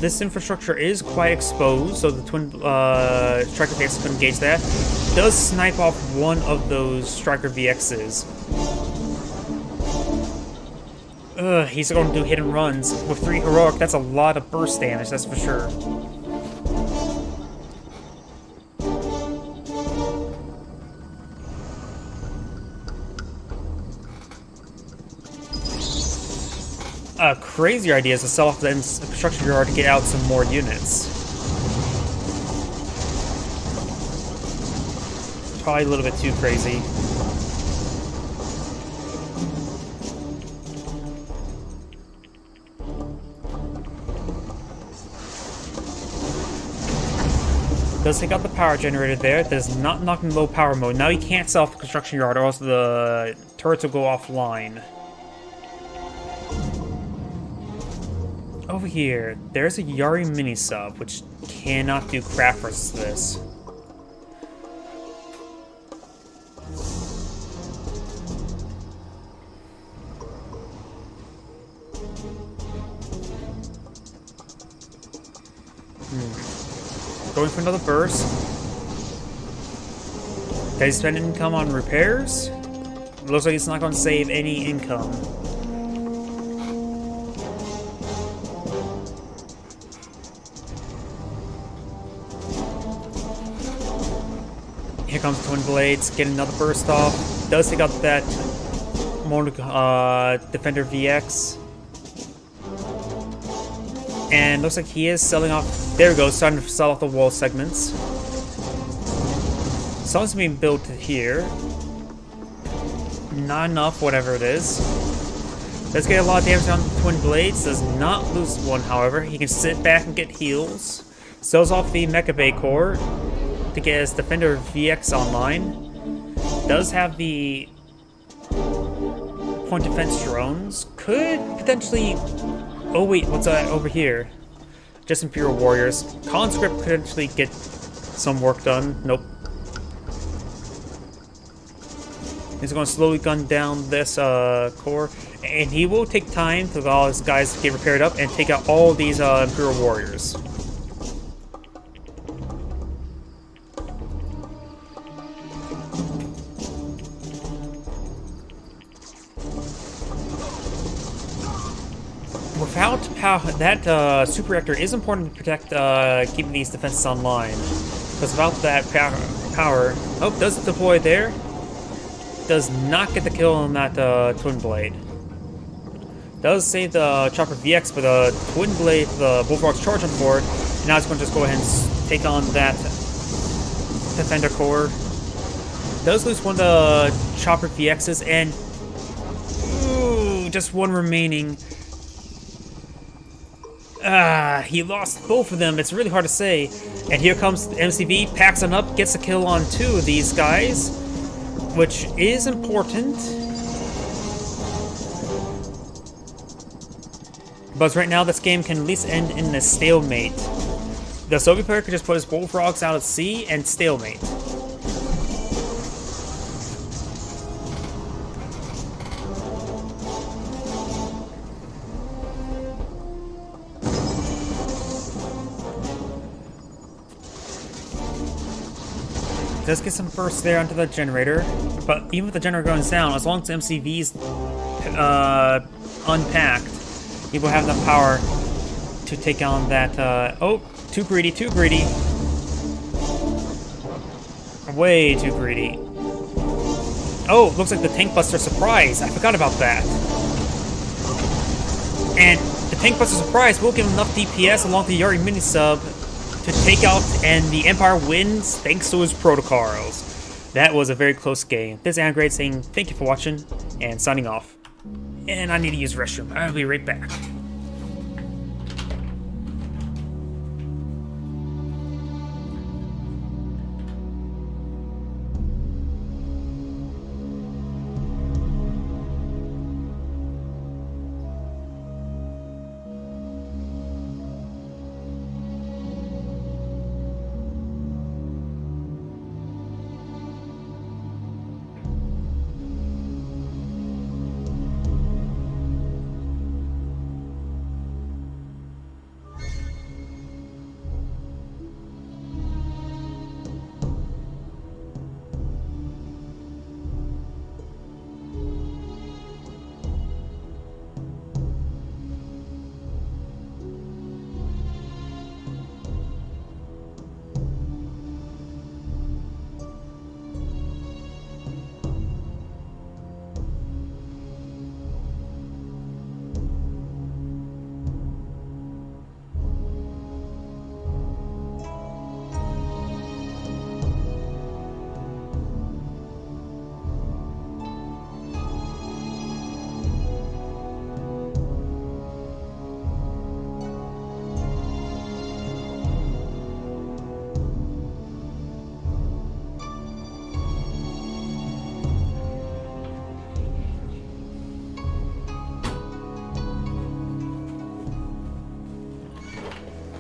This infrastructure is quite exposed, so the twin Striker VXs can engage that. Does snipe off one of those Striker VXs. He's going to do hit and runs. With 3 heroic, that's a lot of burst damage, that's for sure. A crazier idea is to sell off the infrastructure yard to get out some more units. Probably a little bit too crazy. Does take out the power generator there. Does not knock in low power mode. Now he can't sell off the construction yard or else the turrets will go offline. Over here, there's a Yari mini sub, which cannot do crap versus this. Going for another burst. Does he spend income on repairs? Looks like it's not going to save any income. Here comes Twin Blades, get another burst off. Does take out that Defender VX. And looks like he is selling off. There we go, starting to sell off the wall segments. Something's being built here. not enough, whatever it is. Does get a lot of damage on the Twin Blades. Does not lose one, however. He can sit back and get heals. Sells off the Mecha Bay core to get his Defender VX online. Does have the point defense drones. Could potentially... Oh wait, what's that over here? Just Imperial Warriors. Conscript could potentially get some work done. Nope. He's going to slowly gun down this core, and he will take time for all his guys to get repaired up and take out all these Imperial Warriors. Without power, that super reactor is important to protect keeping these defenses online. Because without that power, oh, does deploy there. Does not get the kill on that Twin Blade. Does save the Chopper VX, but the Twin Blade, the Bullfrog's charging for it. And now it's going to just go ahead and take on that Defender core. Does lose one of the Chopper VXs, and ooh, just one remaining. He lost both of them. It's really hard to say. And here comes MCV, packs on up, gets a kill on two of these guys, which is important. But right now, this game can at least end in a stalemate. The Soviet player could just put his Bullfrogs out at sea and stalemate. Does get some bursts there onto the generator, but even with the generator going down, as long as the MCV's unpacked, he will have enough power to take on that. Oh, too greedy, too greedy. Way too greedy. Oh, looks like the Tank Buster Surprise. I forgot about that. And the Tank Buster Surprise will give him enough DPS along with the Yari mini sub to take out, and the Empire wins thanks to his protocols. That was a very close game. This is Angrade saying thank you for watching and signing off. And I need to use the restroom. I'll be right back.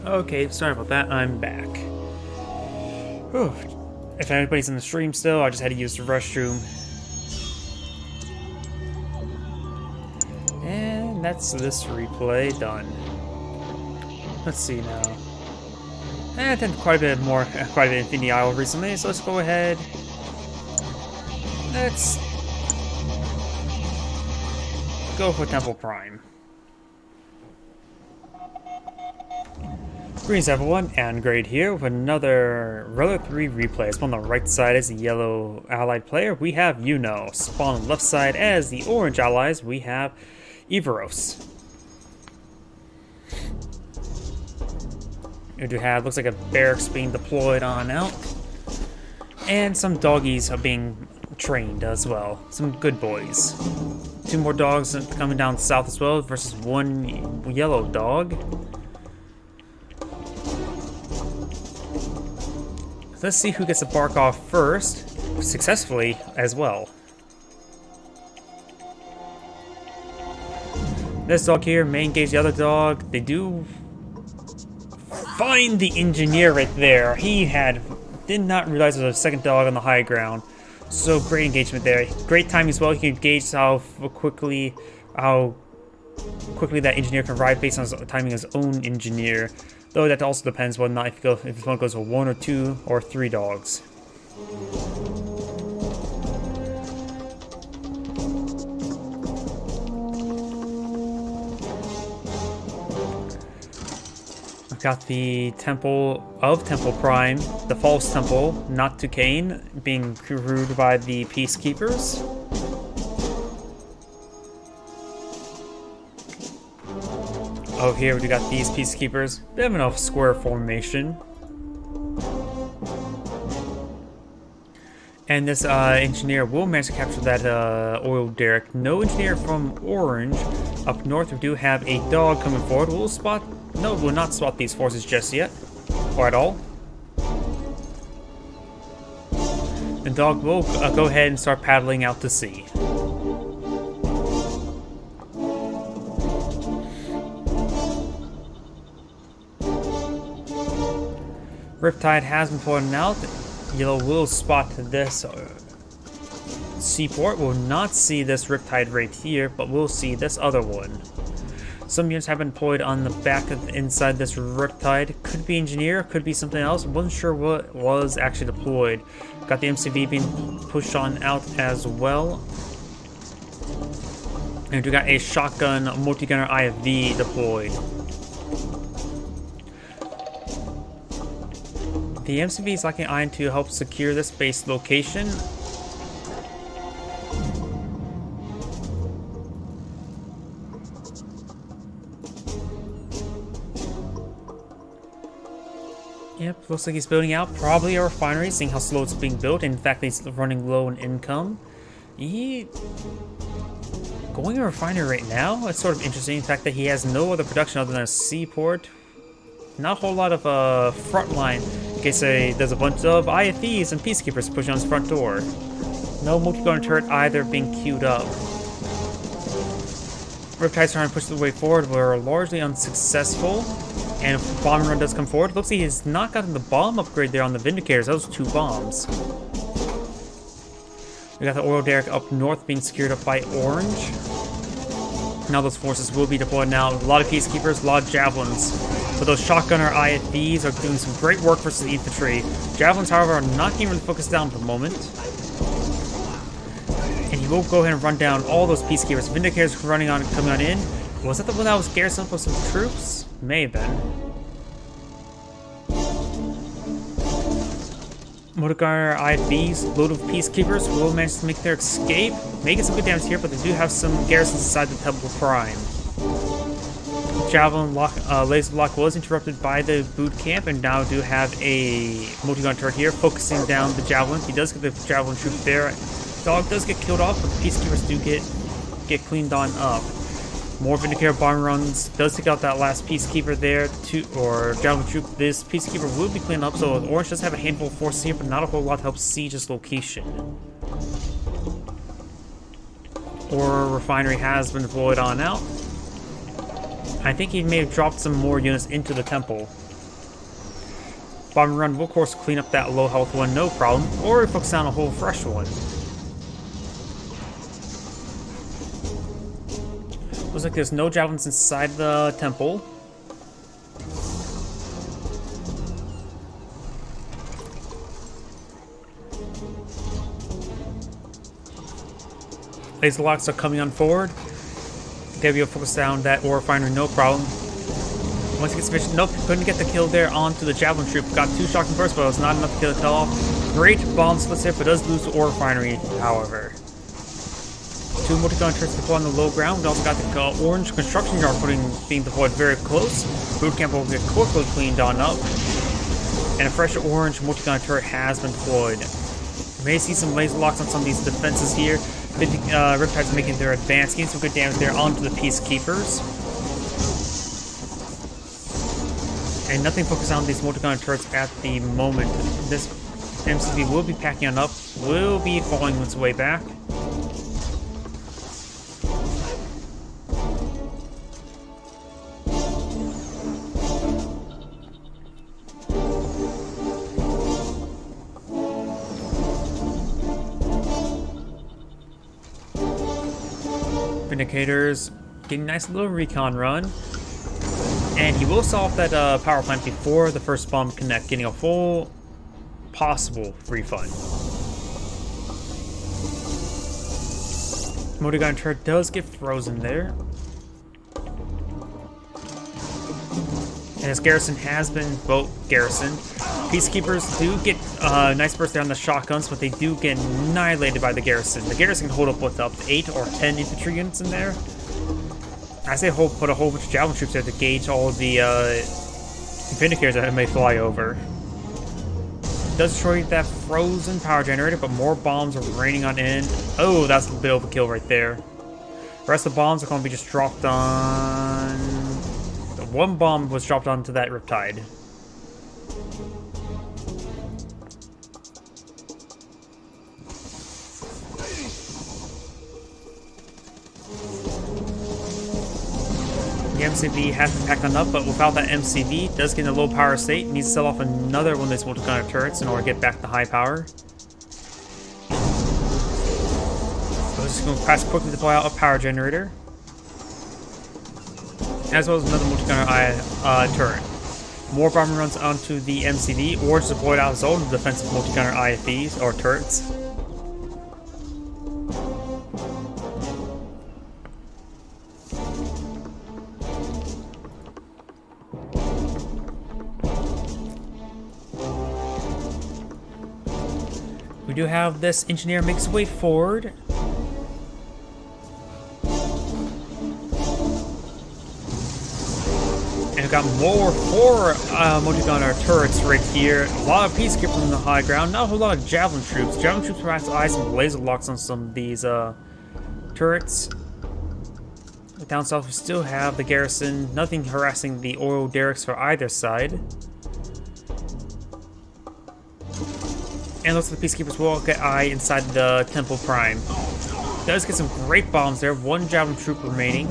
Okay, sorry about that. I'm back. Whew. If anybody's in the stream still, I just had to use the restroom. And that's this replay done. Let's see now. I did quite a bit of Infinity Isle recently, so let's go ahead. Let's go for Temple Prime. Greetings everyone, Angrade here with another Relic 3 replay. Spawn on the right side as the yellow allied player, we have Yuno. Spawn on the left side as the orange allies, we have Everos. We do have, looks like a barracks being deployed on out. And some doggies are being trained as well. Some good boys. 2 more dogs coming down south as well versus 1 yellow dog. Let's see who gets to bark off first, successfully as well. This dog here may engage the other dog. They do find the engineer right there. He did not realize there was a second dog on the high ground. So great engagement there. Great timing as well. He can gauge how quickly that engineer can ride based on his timing of his own engineer. Though that also depends whether or not if this one goes with 1 or 2 or 3 dogs. I've got the Temple of Temple Prime, the false temple, not to Cain, being crewed by the Peacekeepers. Oh, here we got these Peacekeepers. Bit of a square formation. And this engineer will manage to capture that oil derrick. No engineer from Orange. Up north, we do have a dog coming forward. We'll not spot these forces just yet. Or at all. The dog will go ahead and start paddling out to sea. Riptide has been pointed out. Yellow will spot this seaport. Will not see this Riptide right here, but we'll see this other one. Some units have been deployed on the back of inside this Riptide. Could be engineer, could be something else. Wasn't sure what was actually deployed. Got the MCV being pushed on out as well. And we got a shotgun multi-gunner IFV deployed. The MCV is locking iron to help secure this base location. Yep, looks like he's building out probably a refinery, seeing how slow it's being built. In fact, he's running low on income. Going a refinery right now? It's sort of interesting. In fact, that he has no other production other than a seaport. Not a whole lot of front line. In case there's a bunch of IFVs and Peacekeepers pushing on his front door. No multi-gunner turret either being queued up. Riptide's trying to push the way forward. We're largely unsuccessful. And if the bomb run does come forward, looks like he's not gotten the bomb upgrade there on the Vindicators. Those 2 bombs. We got the oil derrick up north being secured up by Orange. Now those forces will be deployed now. A lot of Peacekeepers, a lot of Javelins. But those shotgunner IFVs are doing some great work versus the infantry. Javelins, however, are not even focused down at the moment. And he will go ahead and run down all those Peacekeepers. Vindicators coming on in. Was that the one that was garrisoned with some troops? May have been. Multi-gunner IFVs, load of Peacekeepers will manage to make their escape. Making some good damage here, but they do have some garrisons inside the Temple Prime. Javelin laser lock was interrupted by the boot camp, and now do have a multi-gun turret here focusing down the Javelins. He does get the Javelin troop there. Dog does get killed off, but the Peacekeepers do get cleaned on up. More Vindicator bomb runs does take out that last Peacekeeper there, or Javelin troop. This Peacekeeper will be cleaned up, so Orange does have a handful of forces here, but not a whole lot to help siege this location. Or refinery has been deployed on out. I think he may have dropped some more units into the temple. Bomb run will of course clean up that low health one, no problem, or focus on a whole fresh one. Looks like there's no javelins inside the temple. Laser locks are coming on forward. They'll be able to focus down that ore refinery, no problem. Once he gets sufficient, nope, couldn't get the kill there onto the Javelin troop. Got 2 shocking bursts, but it was not enough to kill the kill off. Great bomb splits here, but does lose the ore refinery, however. 2 multi-gun turrets deployed on the low ground. We also got the orange construction yard being deployed very close. Boot camp will get quickly cleaned on up. And a fresh orange multi-gun turret has been deployed. May see some laser locks on some of these defenses here. Riptide's making their advance, getting some good damage there onto the Peacekeepers. And nothing focused on these multi-gunner turrets at the moment. This MCV will be packing on up, will be falling its way back. Vindicators getting a nice little recon run. And he will solve that power plant before the first bomb connect, getting a full possible refund. Multi-gunner turret does get frozen there. And his garrison has been garrisoned. Peacekeepers do get a nice burst there on the shotguns, but they do get annihilated by the garrison. The garrison can hold up with up to 8 or 10 infantry units in there. I say put a whole bunch of javelin troops there to gauge all of the Vindicators that may fly over. Does destroy that frozen power generator, but more bombs are raining on in. Oh, that's a bit overkill right there. The rest of the bombs are going to be just dropped on... One bomb was dropped onto that Riptide. The MCV has to pack on up, but without that MCV, does get in a low power state. Needs to sell off another one of these multi-gunner turrets in order to get back to high power. So just going to press quickly deploy out a power generator, as well as another multi-gunner turret. More bomber runs onto the MCV, or just deployed out his own defensive multi-gunner IFVs or turrets. We do have this engineer make his way forward. And we've got four multi-gunner turrets right here. A lot of Peacekeepers on the high ground. Not a whole lot of Javelin troops. Javelin troops perhaps eye some laser locks on some of these turrets. Down south we still have the garrison. Nothing harassing the oil derricks for either side. And looks like the Peacekeepers will get eye inside the Temple Prime. Does get some great bombs there. One Javelin troop remaining.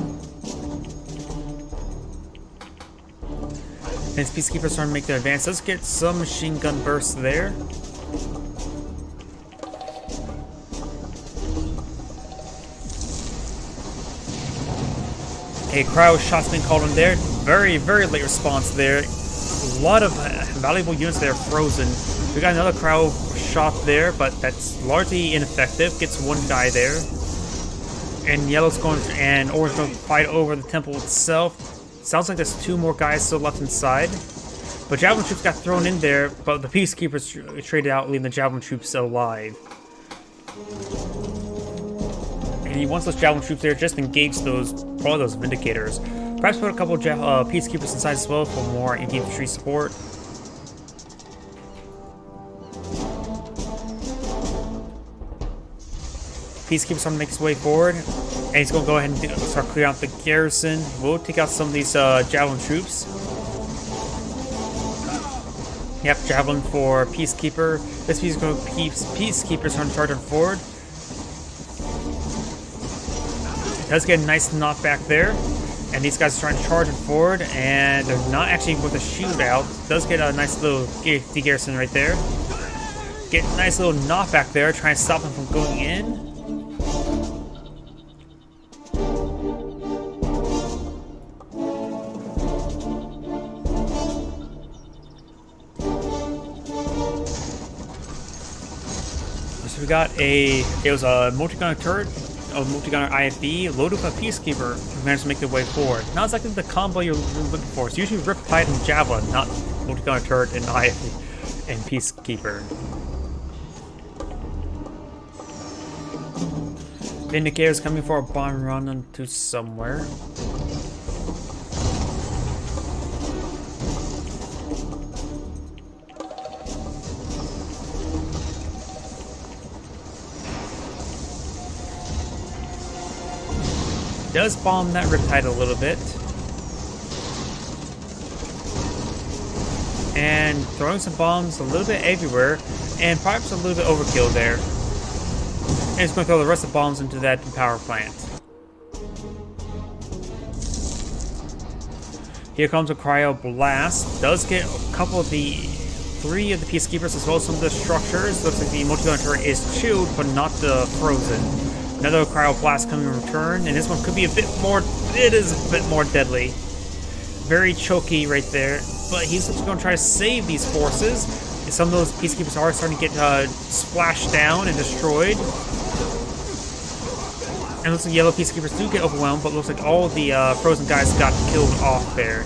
And his Peacekeepers starting to make their advance. Does get some machine gun bursts there. A crowd shots being called in there. Very, very late response there. A lot of valuable units there frozen. We got another crowd shot there, but that's largely ineffective. Gets one guy there. And yellow's going and orange going to fight over the temple itself. Sounds like there's 2 more guys still left inside. But Javelin troops got thrown in there, but the Peacekeepers traded out, leaving the Javelin troops alive. And he wants those Javelin troops there just to engage probably those Vindicators. Perhaps put a couple of Peacekeepers inside as well for more infantry support. Peacekeeper starting to make his way forward, and he's going to go ahead and start clearing out the garrison. We'll take out some of these Javelin troops. Yep, Javelin for Peacekeeper. This Peacekeeper starting to charge on forward. Does get a nice knockback there, and these guys are trying to charge it forward, and they're not actually with a shootout. Does get a nice little de-garrison right there. Get a nice little knockback there, trying to stop them from going in. So we got it was a multi-gunner turret, a multi-gunner IFV, loaded with a Peacekeeper, who managed to make their way forward. Not exactly the combo you're looking for. It's usually Riptide and Javelin, not multi-gunner turret and IFV and Peacekeeper. Vindicators coming for a bomb run into somewhere. does bomb that Riptide a little bit. And throwing some bombs a little bit everywhere, and perhaps a little bit overkill there. And he's going to throw the rest of the bombs into that power plant. Here comes a Cryo Blast. Does get a couple of the 3 of the Peacekeepers as well as some of the structures. Looks like the multi-gun turret is chilled, but not frozen. Another Cryo Blast coming in return, and this one could be a bit more. It is a bit more deadly. Very choky right there. But he's just going to try to save these forces. Some of those Peacekeepers are starting to get splashed down and destroyed. And it looks like yellow Peacekeepers do get overwhelmed, but it looks like all the frozen guys got killed off there.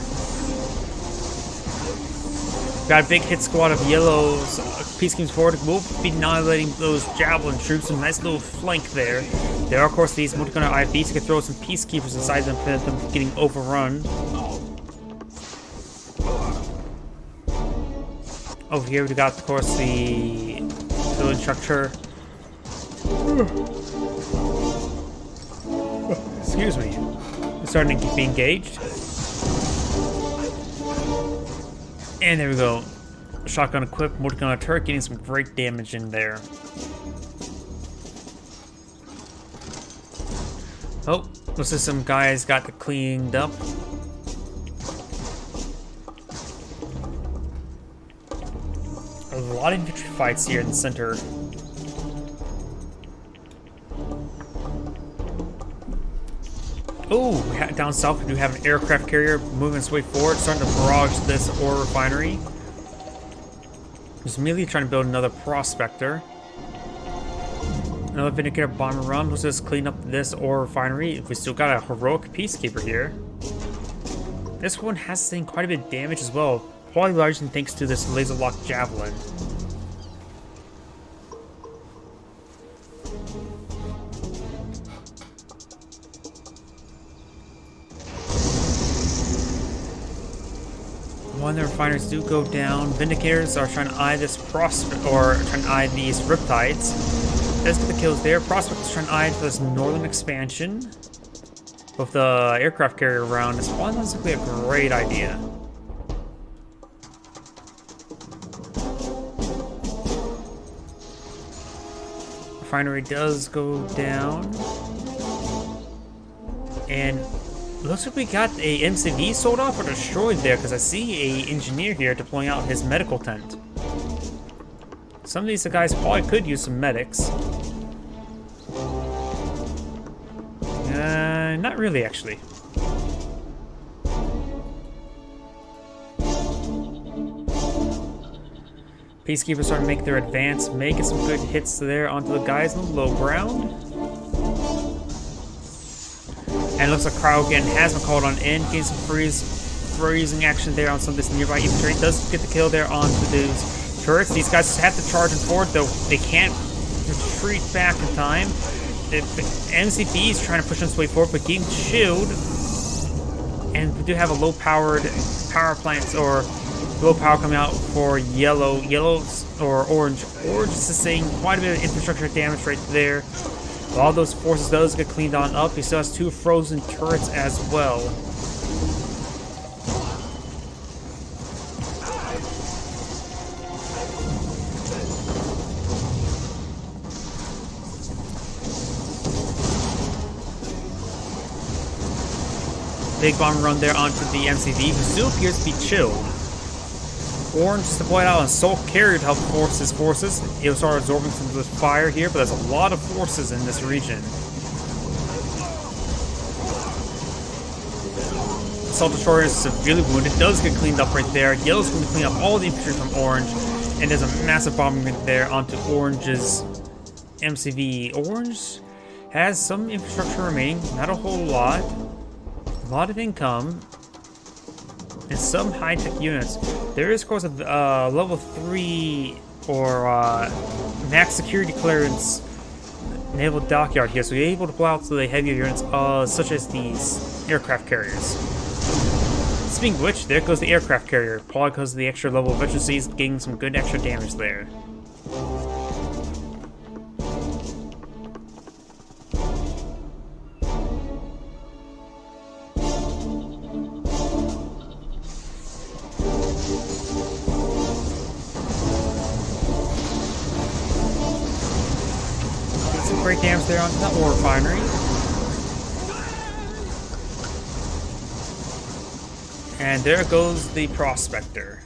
Got a big hit squad of yellows. Peacekeepers forward will be annihilating those Javelin troops. A nice little flank there. There are, of course, these multi-gunner IVs. You can throw some Peacekeepers inside them, prevent them from getting overrun. Over here, we got, of course, the village structure. Excuse me. We're starting to be engaged. And there we go. Shotgun equipped, multi-gunner turret, getting some great damage in there. Oh, looks like some guys got cleaned up. A lot of infantry fights here in the center. Oh, down south we do have an aircraft carrier moving its way forward, starting to barrage this ore refinery. Just immediately trying to build another prospector. Another Vindicator bomber run. Let's just clean up this ore refinery. We still got a heroic Peacekeeper here. This one has taken quite a bit of damage as well. Probably largely thanks to this laser lock javelin. One of the refiners do go down. Vindicators are trying to eye this prospect, or trying to eye these Riptides. Does get the kills there. Prospect is trying to eye this northern expansion. With the aircraft carrier around, this one looks like a great idea. Refinery does go down. And looks like we got a MCV sold off or destroyed there, because I see a engineer here deploying out his medical tent. Some of these guys probably could use some medics. Not really, actually. Peacekeepers starting to make their advance, making some good hits there onto the guys on the low ground. And it looks like Cryo again has been called on in, getting some freezing action there on some of this nearby infantry. Does get the kill there onto those turrets. These guys just have to charge them forward, though they can't retreat back in time. The MCV is trying to push its way forward, but getting chilled. And we do have a low-powered power plants, or low power coming out for yellows or orange. Orange is saying quite a bit of infrastructure damage right there. All those forces does get cleaned on up. He still has 2 frozen turrets as well. Big bomb run there onto the MCV, who still appears to be chilled. Orange is deployed out on Assault Carrier to help force his forces. He'll start absorbing some of the fire here, but there's a lot of forces in this region. Assault Destroyer is severely wounded, does get cleaned up right there. Yellow's going to clean up all the infantry from Orange, and there's a massive bombardment there onto Orange's MCV. Orange has some infrastructure remaining, not a whole lot. A lot of income. And some high-tech units. There is, of course, a level 3 or max security clearance naval dockyard here, so you're able to blow out the heavier units, such as these aircraft carriers. Speaking of which, there goes the aircraft carrier, probably because of the extra level of efficiencies, getting some good extra damage there. great damage there onto the ore refinery. And there goes the Prospector.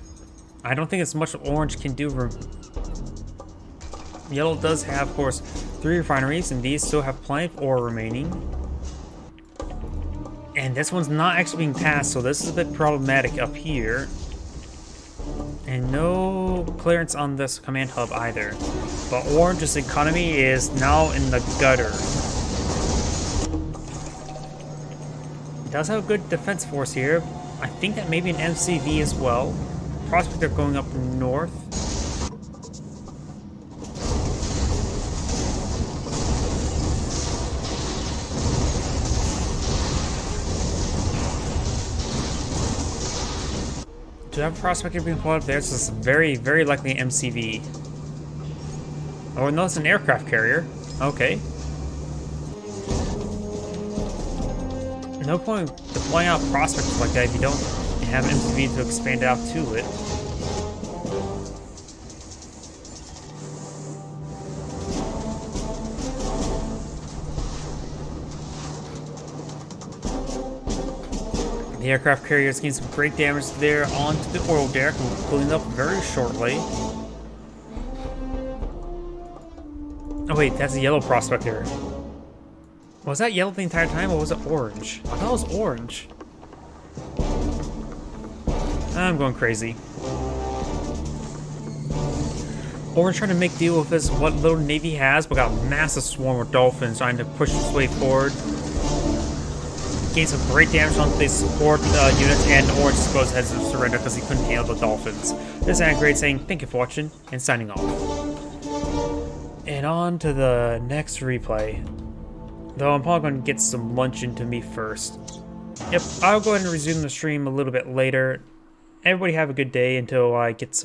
I don't think as much orange can do. Yellow does have, of course, 3 refineries, and these still have plenty of ore remaining. And this one's not actually being passed, so this is a bit problematic up here. And no clearance on this command hub either. But Orange's economy is now in the gutter. It does have a good defense force here. I think that maybe an MCV as well. Prospector going up north. Do I have a Prospector being pulled up there? So it's very, very likely an MCV. Oh, no, it's an aircraft carrier. Okay. No point deploying out prospectors like that if you don't have an MCV to expand out to it. The aircraft carrier is getting some great damage there onto the oil derrick, and we'll clean it up very shortly. Oh wait, that's a yellow Prospector. Was that yellow the entire time, or was it orange? I thought it was orange. I'm going crazy. Orange trying to make deal with this, what little navy has, but got a massive swarm of dolphins trying to push its way forward. Gained some great damage on the support units, and Orange supposed had to surrender because he couldn't handle the dolphins. This is Anagreat saying thank you for watching and signing off. And on to the next replay. Though I'm probably going to get some lunch into me first. Yep, I'll go ahead and resume the stream a little bit later. Everybody have a good day until I get some